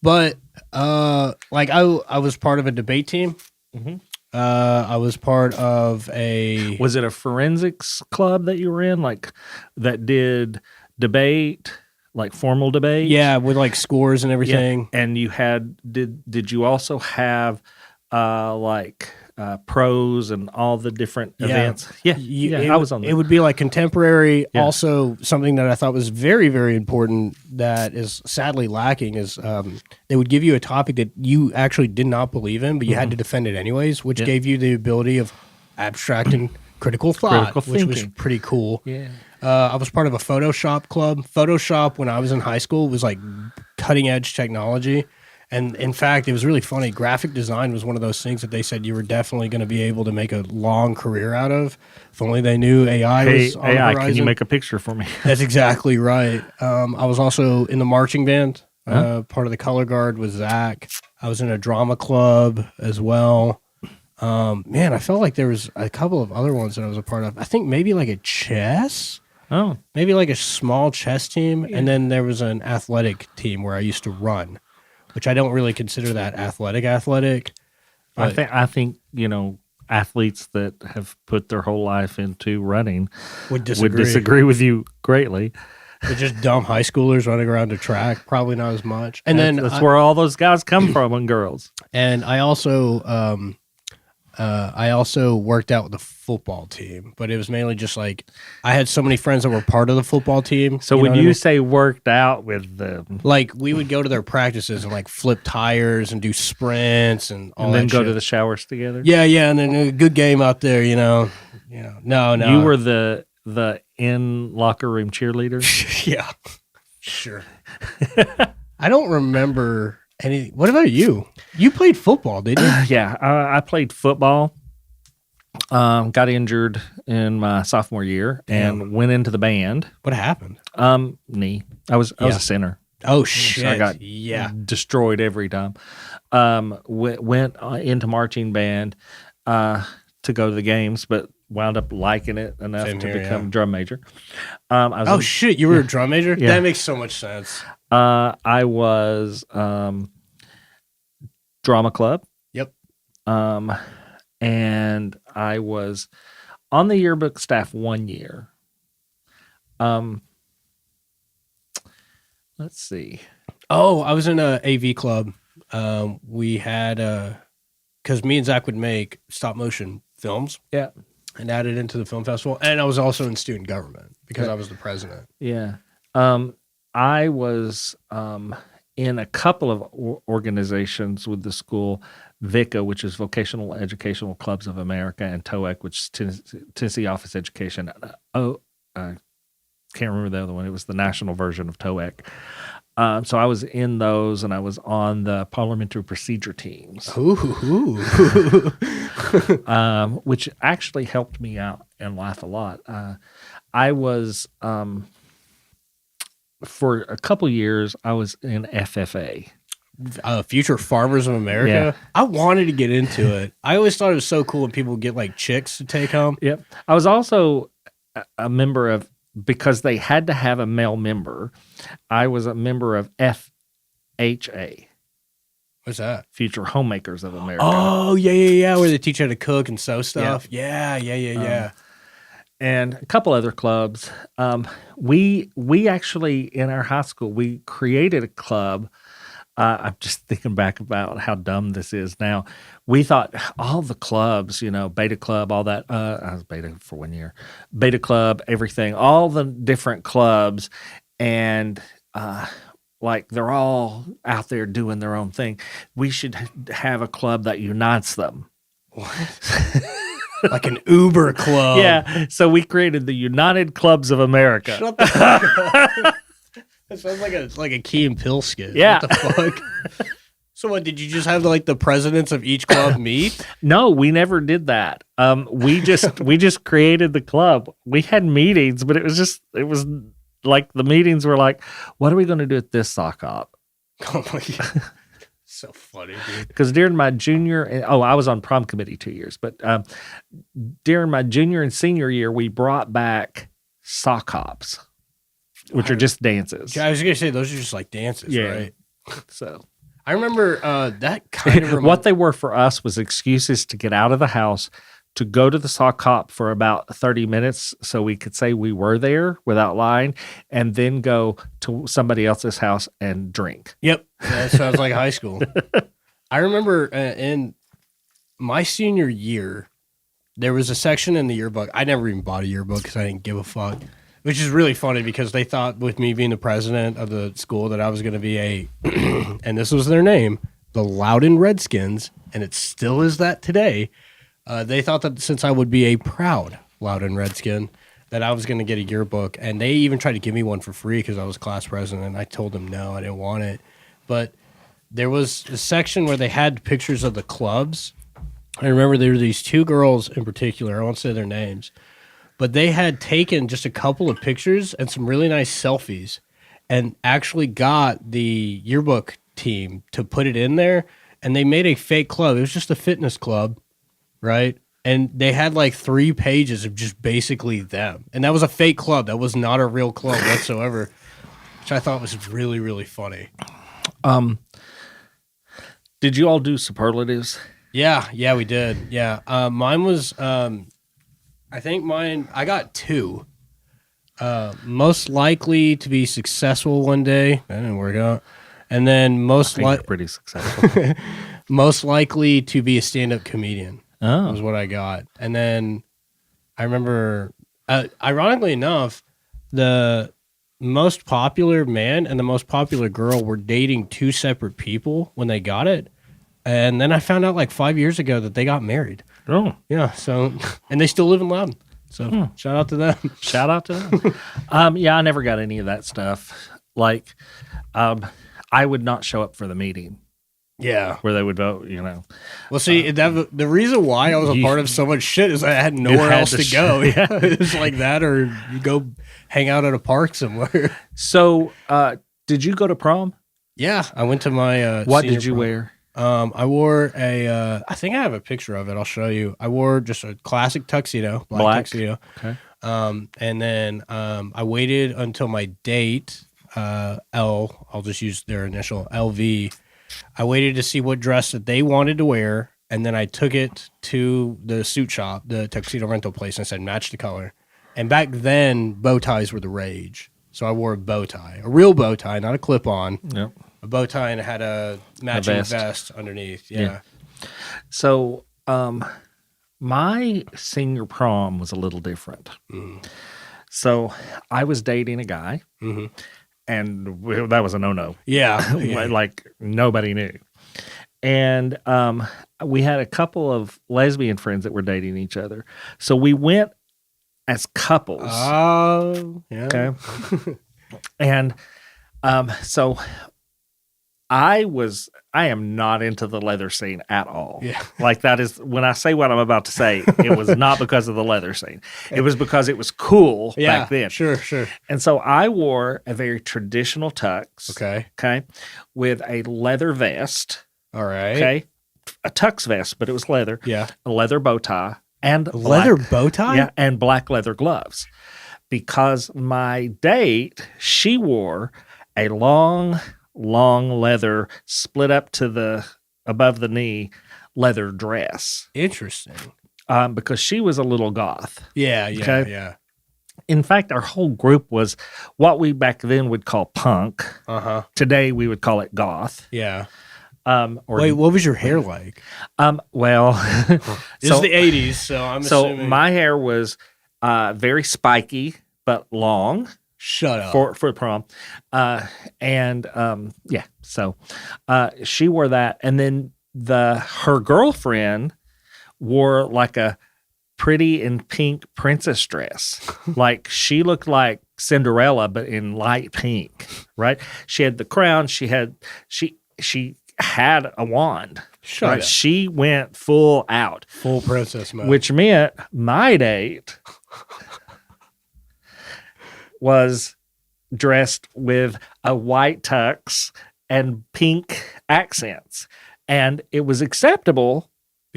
But like I was part of a debate team. Mm-hmm. I was part of a. Was it a forensics club that you were in, like that did debate, like formal debate? Yeah, with like scores and everything. Yeah. And you had did you also have pros and all the different events? Yeah, I was on that. It would be like contemporary. Yeah. Also, something that I thought was very, very important that is sadly lacking is they would give you a topic that you actually did not believe in, but you had to defend it anyways, which gave you the ability of abstract and critical thought, which was pretty cool. Yeah. I was part of a Photoshop club. Photoshop, when I was in high school, was like cutting edge technology. And in fact, it was really funny. Graphic design was one of those things that they said you were definitely going to be able to make a long career out of. If only they knew AI was on the horizon. Can you make a picture for me? That's exactly right. I was also in the marching band. Part of the color guard with Zach. I was in a drama club as well. Man, I felt like there was a couple of other ones that I was a part of. I think maybe like a chess. Oh. Maybe like a small chess team. Yeah. And then there was an athletic team where I used to run, which I don't really consider that athletic. I think athletes that have put their whole life into running would disagree with you greatly. They're just dumb high schoolers running around a track, probably not as much. And that's where all those guys come from, and girls. And I also worked out with the football team, but it was mainly just like I had so many friends that were part of the football team. So when you say worked out with them, like we would go to their practices and like flip tires and do sprints and all that, and then go shit. to the showers together. Yeah, and then a good game out there. No. You were the in locker room cheerleader. Yeah, sure. I don't remember. What about you? You played football, didn't you? Yeah, I played football. Got injured in my sophomore year and went into the band. What happened? Knee. I was a center. Oh shit! So I got destroyed every time. Went into marching band to go to the games, but wound up liking it enough to become drum major. Shit! You were a drum major? Yeah. That makes so much sense. I was drama club. Yep. And I was on the yearbook staff 1 year. Let's see. Oh, I was in a AV club. We had because me and Zach would make stop motion films. Yeah. And add it into the film festival. And I was also in student government because I was the president. Yeah. I was in a couple of organizations with the school, VICA, which is Vocational Educational Clubs of America, and TOEC, which is Tennessee Office Education. I can't remember the other one. It was the national version of TOEC. So I was in those, and I was on the parliamentary procedure teams, which actually helped me out in life a lot. I was... for a couple years, I was in FFA. Future Farmers of America? Yeah. I wanted to get into it. I always thought it was so cool when people would get like chicks to take home. Yep. I was also a member of, because they had to have a male member, I was a member of FHA. What's that? Future Homemakers of America. Oh, yeah. Where they teach you how to cook and sew stuff. Yeah. And a couple other clubs. We actually, in our high school, we created a club. I'm just thinking back about how dumb this is now. We thought all the clubs, Beta Club, all that. I was Beta for 1 year. Beta Club, everything, all the different clubs. and like they're all out there doing their own thing. We should have a club that unites them. What? Like an Uber club. Yeah. So we created the United Clubs of America. Shut the fuck up. That sounds like a Key and Peele skit. Yeah. What the fuck? So what, did you just have like the presidents of each club meet? No, we never did that. We just created the club. We had meetings, but it was like the meetings were like, what are we going to do at this sock op? Oh my God. So funny, dude. Because during my I was on prom committee 2 years, but during my junior and senior year, we brought back sock hops, which are just dances. I was going to say, those are just like dances, right? So I remember that kind of what they were for us was excuses to get out of the house, to go to the sock hop for about 30 minutes so we could say we were there without lying, and then go to somebody else's house and drink. Yep. That sounds like high school. I remember in my senior year, there was a section in the yearbook. I never even bought a yearbook because I didn't give a fuck, which is really funny because they thought with me being the president of the school that I was going to be and this was their name, the Loudon Redskins, and it still is that today. They thought that since I would be a proud Loudon Redskin, that I was going to get a yearbook. And they even tried to give me one for free because I was class president. I told them no, I didn't want it. But there was a section where they had pictures of the clubs. I remember there were these two girls in particular. I won't say their names. But they had taken just a couple of pictures and some really nice selfies and actually got the yearbook team to put it in there. And they made a fake club. It was just a fitness club. Right? And they had like 3 pages of just basically them. And that was a fake club. That was not a real club whatsoever, which I thought was really, really funny. Did you all do superlatives? Yeah, we did. Yeah. Mine was, I got 2. Most likely to be successful one day. That didn't work out. And then pretty successful. Most likely to be a stand-up comedian. Oh. Was what I got. And then I remember, ironically enough, the most popular man and the most popular girl were dating 2 separate people when they got it. And then I found out like 5 years ago that they got married. Oh. Yeah. So, and they still live in Loudon. So shout out to them. Shout out to them. Yeah, I never got any of that stuff. Like, I would not show up for the meeting. Yeah. Where they would vote, you know. Well, see, the reason why I was a part of so much shit is I had nowhere else to go. Yeah. It's like that, or you go hang out at a park somewhere. So, did you go to prom? Yeah. I went to my what did you wear? I wore I think I have a picture of it. I'll show you. I wore just a classic tuxedo, black tuxedo. Okay. And then I waited until my date, I'll just use their initial, LV. I waited to see what dress that they wanted to wear, and then I took it to the suit shop, the tuxedo rental place, and I said, match the color. And back then, bow ties were the rage. So I wore a bow tie, a real bow tie, not a clip-on. Yep. A bow tie, and it had a matching vest underneath. Yeah. So my senior prom was a little different. Mm. So I was dating a guy. Mm-hmm. And that was a no-no. Yeah. Like nobody knew. And we had a couple of lesbian friends that were dating each other. So we went as couples. Oh, yeah. Okay. And so I am not into the leather scene at all. Yeah. Like that is, when I say what I'm about to say, it was not because of the leather scene. It was because it was cool back then. Sure. And so I wore a very traditional tux. Okay. With a leather vest. All right. Okay. A tux vest, but it was leather. Yeah. A leather bow tie. And a leather bow tie? Yeah. And black leather gloves. Because my date, she wore a long leather split up to the above the knee leather dress. Interesting. Because she was a little goth. Yeah. In fact, our whole group was what we back then would call punk. Uh-huh. Today we would call it goth. Yeah. Wait, what was your hair like? Well, it's the 80s, so I'm assuming. So my hair was very spiky but long. Shut up. For prom. So she wore that. And then her girlfriend wore like a pretty and pink princess dress. Like she looked like Cinderella, but in light pink, right? She had the crown. She had a wand. Shut up. She went full out. Full princess mode. Which meant my date was dressed with a white tux and pink accents. And it was acceptable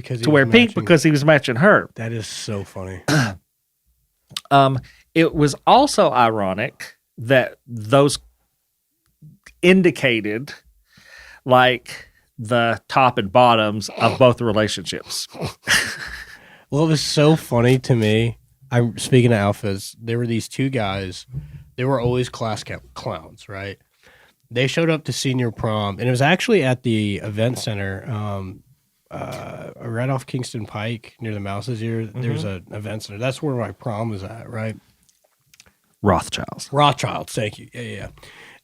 to wear pink because he was matching her. That is so funny. It was also ironic that those indicated like the top and bottoms of both relationships. Well, it was so funny to me. I'm speaking of outfits. There were these two guys. They were always class clowns, right? They showed up to senior prom, and it was actually at the event center, right off Kingston Pike near the Mouse's Ear. Mm-hmm. There's an event center. That's where my prom was at, right? Rothschilds, thank you. Yeah.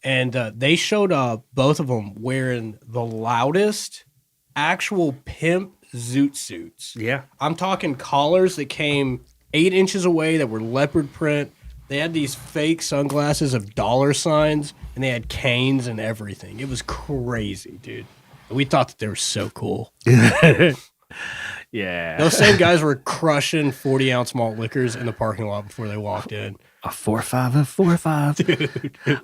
And they showed up, both of them, wearing the loudest actual pimp zoot suits. Yeah. I'm talking collars that came 8 inches away that were leopard print. They had these fake sunglasses of dollar signs, and they had canes and everything. It was crazy, dude. We thought that they were so cool. Yeah. Those same guys were crushing 40-ounce malt liquors in the parking lot before they walked in. A 4.5, Dude, it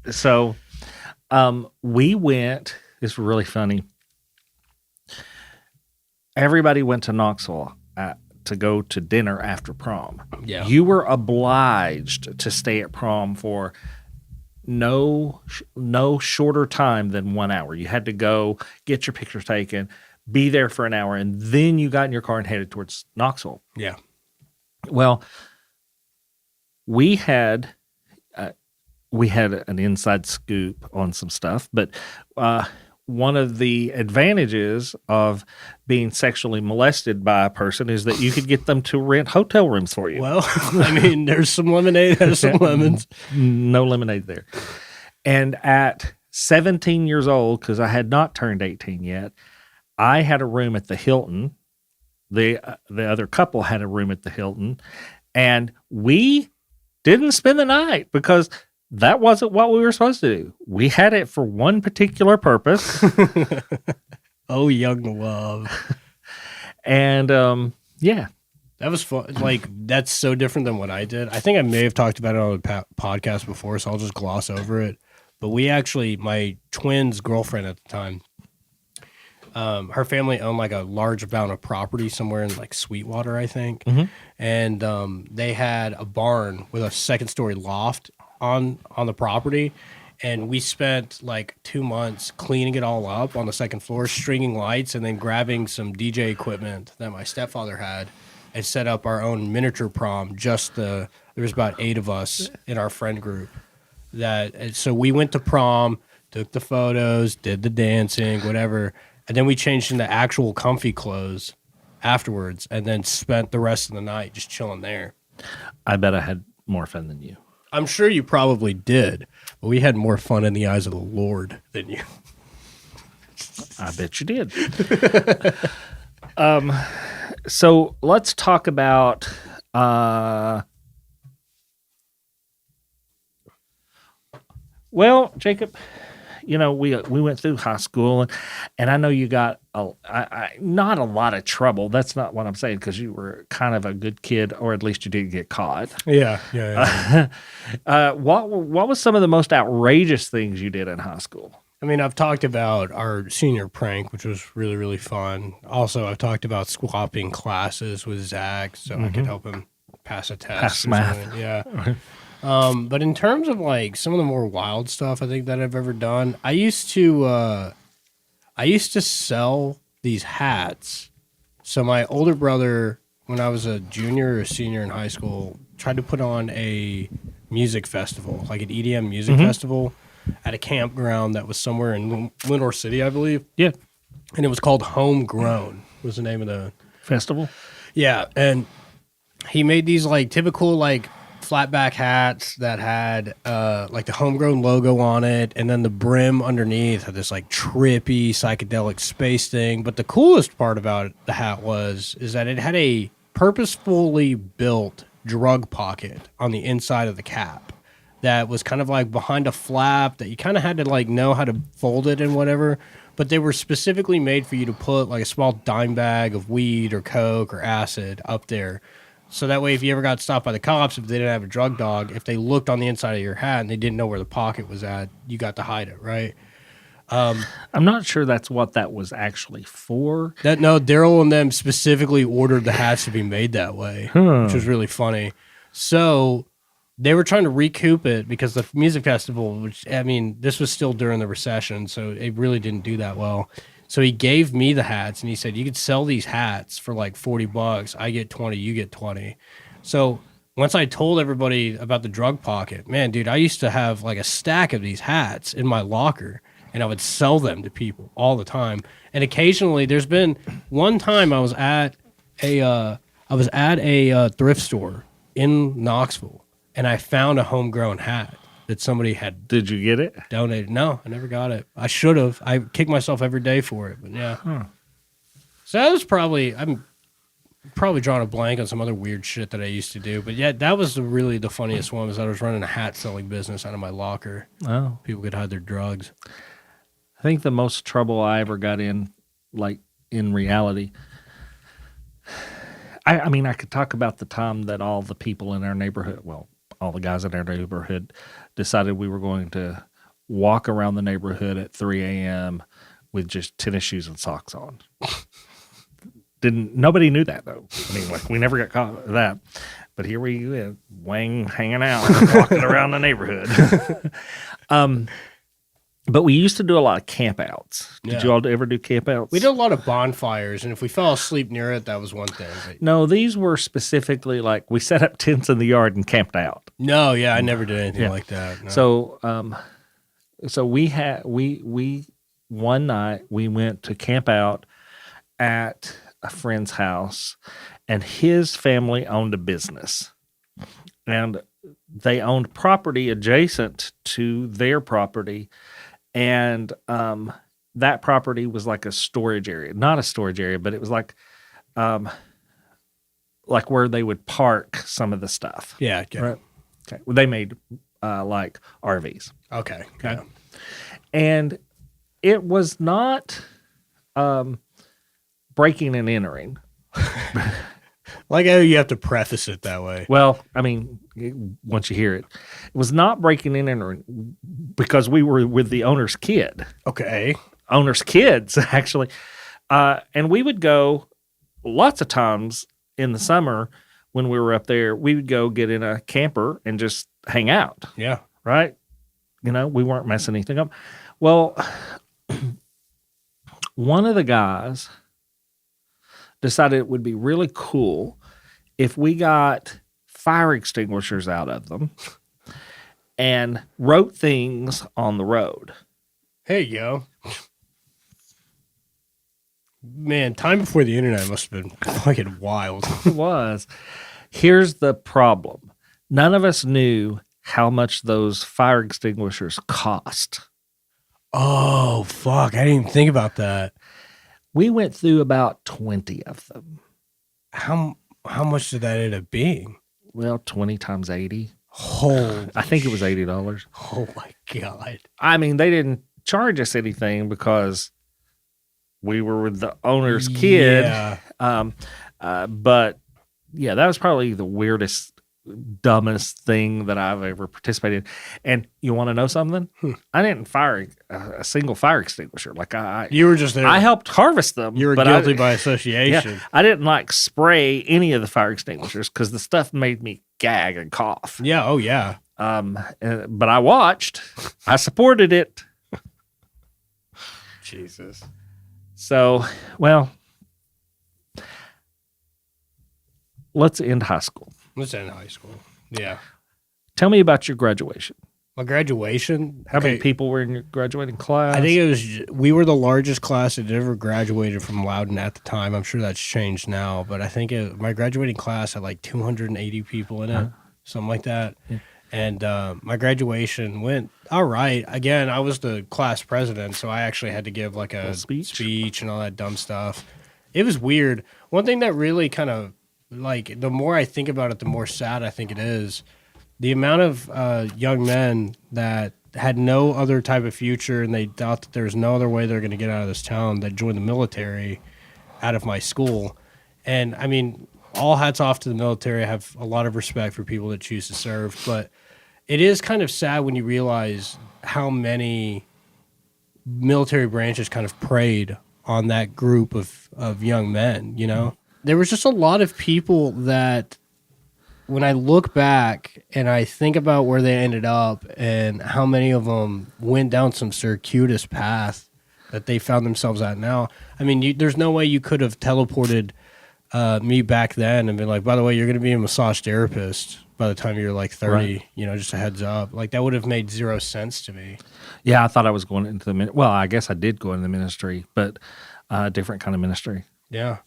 was... we went, it's really funny. Everybody went to Knoxville to go to dinner after prom. Yeah. You were obliged to stay at prom for no shorter time than 1 hour. You had to go get your picture taken, be there for an hour, and then you got in your car and headed towards Knoxville. Yeah. Well, we had an inside scoop on some stuff, but one of the advantages of being sexually molested by a person is that you could get them to rent hotel rooms for you. Well, I mean, there's some lemonade, there's some lemons. No lemonade there. And at 17 years old, because I had not turned 18 yet, I had a room at the Hilton. The other couple had a room at the Hilton. And we didn't spend the night because that wasn't what we were supposed to do. We had it for one particular purpose. Oh, young love. And yeah. That was fun. Like, that's so different than what I did. I think I may have talked about it on the podcast before, so I'll just gloss over it. But we actually, my twin's girlfriend at the time, her family owned like a large amount of property somewhere in like Sweetwater, I think. Mm-hmm. And they had a barn with a second-story loft on the property, and we spent like 2 months cleaning it all up on the second floor, stringing lights, and then grabbing some DJ equipment that my stepfather had and set up our own miniature prom. There was about 8 of us in our friend group. So we went to prom, took the photos, did the dancing, whatever, and then we changed into actual comfy clothes afterwards, and then spent the rest of the night just chilling there. I bet I had more fun than you. I'm sure you probably did, but we had more fun in the eyes of the Lord than you. I bet you did. So let's talk about well, Jacob, you know, we went through high school, and I know you got not a lot of trouble. That's not what I'm saying, because you were kind of a good kid, or at least you didn't get caught. Yeah. What was some of the most outrageous things you did in high school? I mean, I've talked about our senior prank, which was really, really fun. Also, I've talked about swapping classes with Zach so I could help him pass a test. Pass math. Yeah. But in terms of like some of the more wild stuff I think that I've ever done, I used to sell these hats. So my older brother, when I was a junior or senior in high school, tried to put on a music festival, like an EDM music festival at a campground that was somewhere in Lenore City, I believe. Yeah. And it was called Homegrown was the name of the festival. Yeah. And he made these like typical like flat back hats that had like the homegrown logo on it, and then the brim underneath had this like trippy psychedelic space thing. But the coolest part about the hat is that it had a purposefully built drug pocket on the inside of the cap that was kind of like behind a flap that you kind of had to like know how to fold it and whatever. But they were specifically made for you to put like a small dime bag of weed or coke or acid up there. So that way, if you ever got stopped by the cops, if they didn't have a drug dog, if they looked on the inside of your hat and they didn't know where the pocket was at, you got to hide it, right? I'm not sure that's what that was actually for. No, Daryl and them specifically ordered the hats to be made that way, which was really funny. So they were trying to recoup it because the music festival, which, I mean, this was still during the recession, so it really didn't do that well. So he gave me the hats, and he said, you could sell these hats for like $40. I get 20, you get 20. So once I told everybody about the drug pocket, man, dude, I used to have like a stack of these hats in my locker, and I would sell them to people all the time. And occasionally, there's been one time I was at a thrift store in Knoxville, and I found a homegrown hat that somebody had. Did you get it? Donated. No, I never got it. I should have. I kick myself every day for it, but yeah. So that was I'm probably drawing a blank on some other weird shit that I used to do, but yeah, that was really the funniest one. Was I was running a hat selling business out of my locker. Oh, people could hide their drugs. I think the most trouble I ever got in, like in reality. I mean, I could talk about the time that all the people in our neighborhood, well, all the guys in our neighborhood decided we were going to walk around the neighborhood at 3 a.m. with just tennis shoes and socks on. Nobody knew that though. I mean, like we never got caught with that. But here we Wang hanging out, walking around the neighborhood. But we used to do a lot of campouts. Did you all ever do campouts? We did a lot of bonfires, and if we fell asleep near it, that was one thing. But no, these were specifically like we set up tents in the yard and camped out. No, yeah, I never did anything like that. No. So we one night we went to camp out at a friend's house, and his family owned a business, and they owned property adjacent to their property. And that property was like a storage area, not a storage area, but it was like where they would park some of the stuff. Yeah. Okay. Right? Okay. Well, they made like RVs. Okay. Yeah. And it was not breaking and entering. Like how you have to preface it that way. Well, I mean, once you hear it, it was not breaking and entering because we were with the owner's kid. Okay. Owner's kids, actually. And we would go lots of times in the summer when we were up there, we would go get in a camper and just hang out. Yeah. Right? You know, we weren't messing anything up. Well, one of the guys decided it would be really cool if we got fire extinguishers out of them and wrote things on the road. Hey, yo. Man, time before the internet must have been fucking wild. It was. Here's the problem. None of us knew how much those fire extinguishers cost. Oh, fuck. I didn't even think about that. We went through about 20 of them. How much did that end up being? Well, 20 times 80. I think it was $80. Oh, my God. I mean, they didn't charge us anything because we were with the owner's kid. Yeah. But, yeah, that was probably the weirdest, dumbest thing that I've ever participated in. And you want to know something? I didn't fire a single fire extinguisher. Like you were just there. I helped harvest them. You were guilty by association. Yeah, I didn't like spray any of the fire extinguishers because the stuff made me gag and cough. Yeah. Oh, yeah. But I watched. I supported it. Jesus. So, well, let's end high school. Let's end high school. Yeah. Tell me about your graduation. My graduation? How many people were in your graduating class? I think we were the largest class that ever graduated from Loudon at the time. I'm sure that's changed now, but I think my graduating class had like 280 people in it. something like that. Yeah. And my graduation went all right. Again, I was the class president, so I actually had to give like a speech and all that dumb stuff. It was weird. One thing that really kind of, like, the more I think about it, the more sad I think it is. The amount of young men that had no other type of future and they thought that there was no other way they're going to get out of this town that joined the military out of my school. And, I mean, all hats off to the military. I have a lot of respect for people that choose to serve. But it is kind of sad when you realize how many military branches kind of preyed on that group of young men, you know? There was just a lot of people that, when I look back and I think about where they ended up and how many of them went down some circuitous path that they found themselves at now, I mean, there's no way you could have teleported me back then and been like, by the way, you're going to be a massage therapist by the time you're like 30, right. You know, just a heads up. Like, that would have made zero sense to me. Yeah, I thought I was going into the ministry. Well, I guess I did go into the ministry, but a different kind of ministry. Yeah.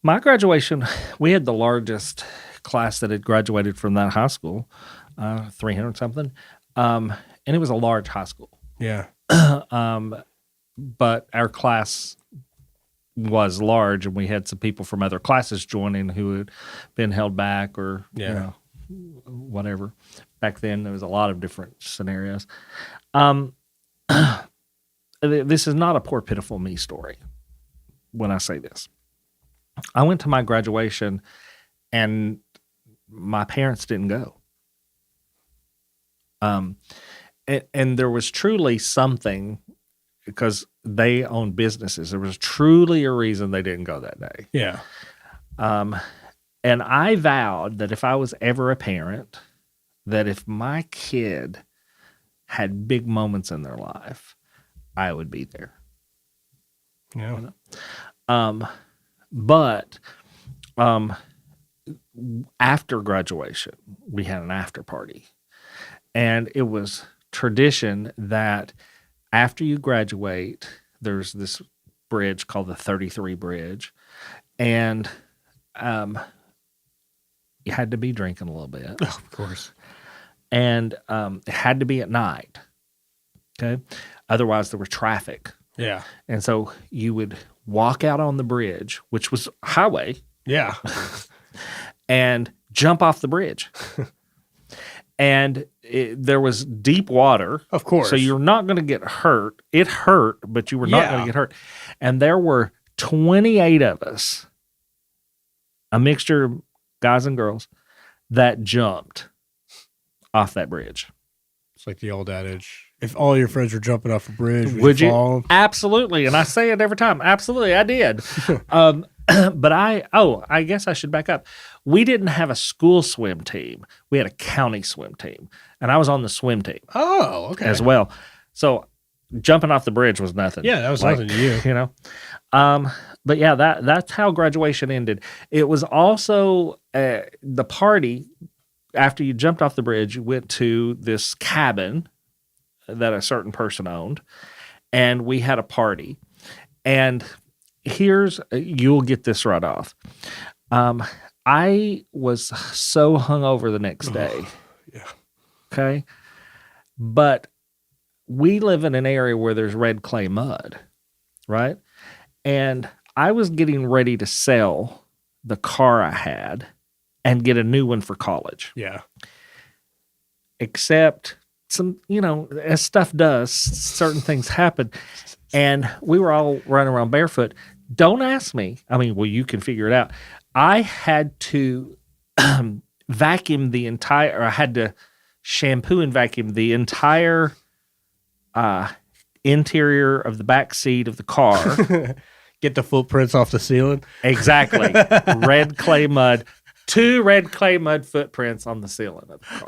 My graduation, we had the largest class that had graduated from that high school, 300 something, and it was a large high school. Yeah. But our class was large, and we had some people from other classes joining who had been held back or you know, whatever. Back then, there was a lot of different scenarios. This is not a poor, pitiful me story when I say this. I went to my graduation, and my parents didn't go. And there was truly something, because they own businesses. There was truly a reason they didn't go that day. Yeah. And I vowed that if I was ever a parent, that if my kid had big moments in their life, I would be there. Yeah. You know? But after graduation, we had an after party. And it was tradition that after you graduate, there's this bridge called the 33 Bridge. And you had to be drinking a little bit. Oh, of course. And it had to be at night. Okay? Otherwise, there was traffic. Yeah. And so you would walk out on the bridge, which was a highway. Yeah. And jump off the bridge. And there was deep water. Of course. So you're not going to get hurt. It hurt, but you were not going to get hurt. And there were 28 of us, a mixture of guys and girls, that jumped off that bridge. It's like the old adage. If all your friends were jumping off a bridge, would you fall? Absolutely. And I say it every time. Absolutely, I did. But I guess I should back up. We didn't have a school swim team. We had a county swim team. And I was on the swim team. Oh, okay. As well. So jumping off the bridge was nothing. Yeah, that was nothing to you. You know? But yeah, that's how graduation ended. It was also the party. After you jumped off the bridge, you went to this cabin that a certain person owned, and we had a party. And you'll get this right off. I was so hungover the next day. Yeah. Okay. But we live in an area where there's red clay mud, right? And I was getting ready to sell the car I had and get a new one for college. Yeah. Except some, as stuff does, certain things happen. And we were all running around barefoot. Don't ask me. I mean, well, you can figure it out. I had to vacuum I had to shampoo and vacuum the entire interior of the back seat of the car. Get the footprints off the ceiling. Exactly. Red clay mud. 2 red clay mud footprints on the ceiling of the car.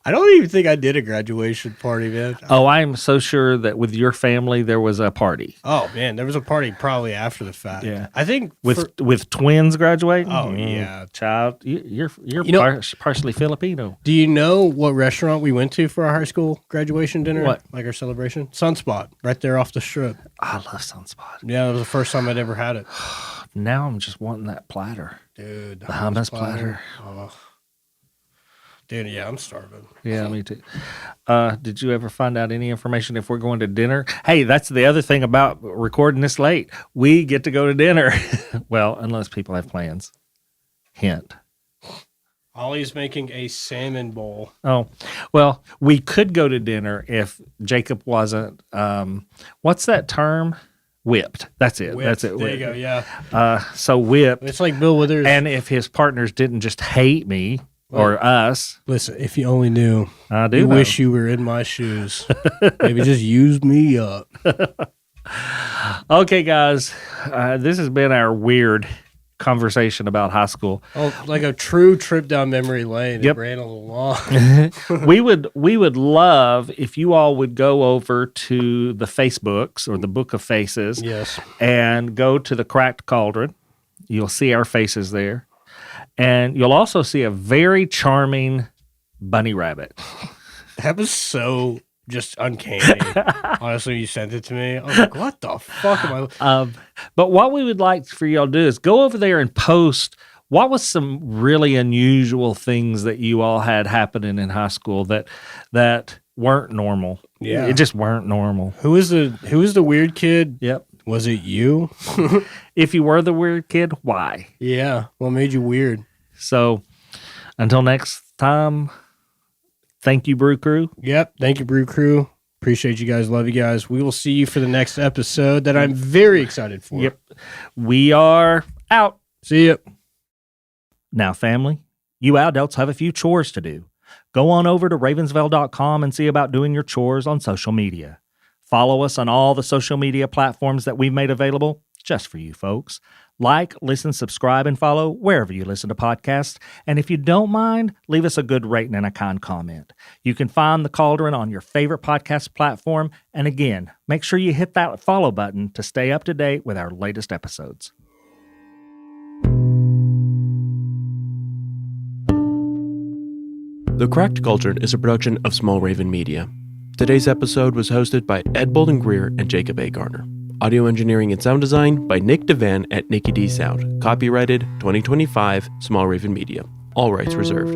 I don't even think I did a graduation party, man. Oh, I am so sure that with your family there was a party. Oh man, there was a party probably after the fact. Yeah, I think with twins graduating. Oh yeah, child, you're partially Filipino. Do you know what restaurant we went to for our high school graduation dinner? What? Like our celebration? Sunspot, right there off the strip. I love Sunspot. Yeah, it was the first time I'd ever had it. now I'm just wanting that platter. Dude, The hummus platter. Oh. Dude, yeah, I'm starving. Yeah, me too. Did you ever find out any information if we're going to dinner? Hey, that's the other thing about recording this late. We get to go to dinner. Well, unless people have plans. Hint. Ollie's making a salmon bowl. Oh, well, we could go to dinner if Jacob wasn't, what's that term? Whipped. That's it. Whipped. That's it. There you go, yeah. So whipped. It's like Bill Withers. And if his partners didn't just hate me or us. Listen, if you only knew. I do you know. wish you were in my shoes. Maybe just use me up. Okay, guys. This has been our weird conversation about high school. Oh, like a true trip down memory lane. Yep. It ran a little long. we would love if you all would go over to the Facebooks or the Book of Faces. Yes. And go to the Cracked Cauldron. You'll see our faces there. And you'll also see a very charming bunny rabbit. That was so just uncanny. Honestly, you sent it to me. I was like, what the fuck am I? But what we would like for y'all to do is go over there and post what was some really unusual things that you all had happening in high school that weren't normal. Yeah. It just weren't normal. Who was the weird kid? Yep. Was it you? If you were the weird kid, why? Yeah. What made you weird? So until next time, thank you, Brew Crew. Yep. Thank you, Brew Crew. Appreciate you guys. Love you guys. We will see you for the next episode that I'm very excited for. Yep. We are out. See ya. Now, family, you adults have a few chores to do. Go on over to ravensvale.com and see about doing your chores on social media. Follow us on all the social media platforms that we've made available just for you folks. Like, listen, subscribe, and follow wherever you listen to podcasts. And if you don't mind, leave us a good rating and a kind comment. You can find The Cauldron on your favorite podcast platform. And again, make sure you hit that follow button to stay up to date with our latest episodes. The Cracked Cauldron is a production of Small Raven Media. Today's episode was hosted by Ed Bolden Greer and Jacob A. Garner. Audio engineering and sound design by Nick Devan at Nicky D Sound. Copyrighted 2025 Small Raven Media. All rights reserved.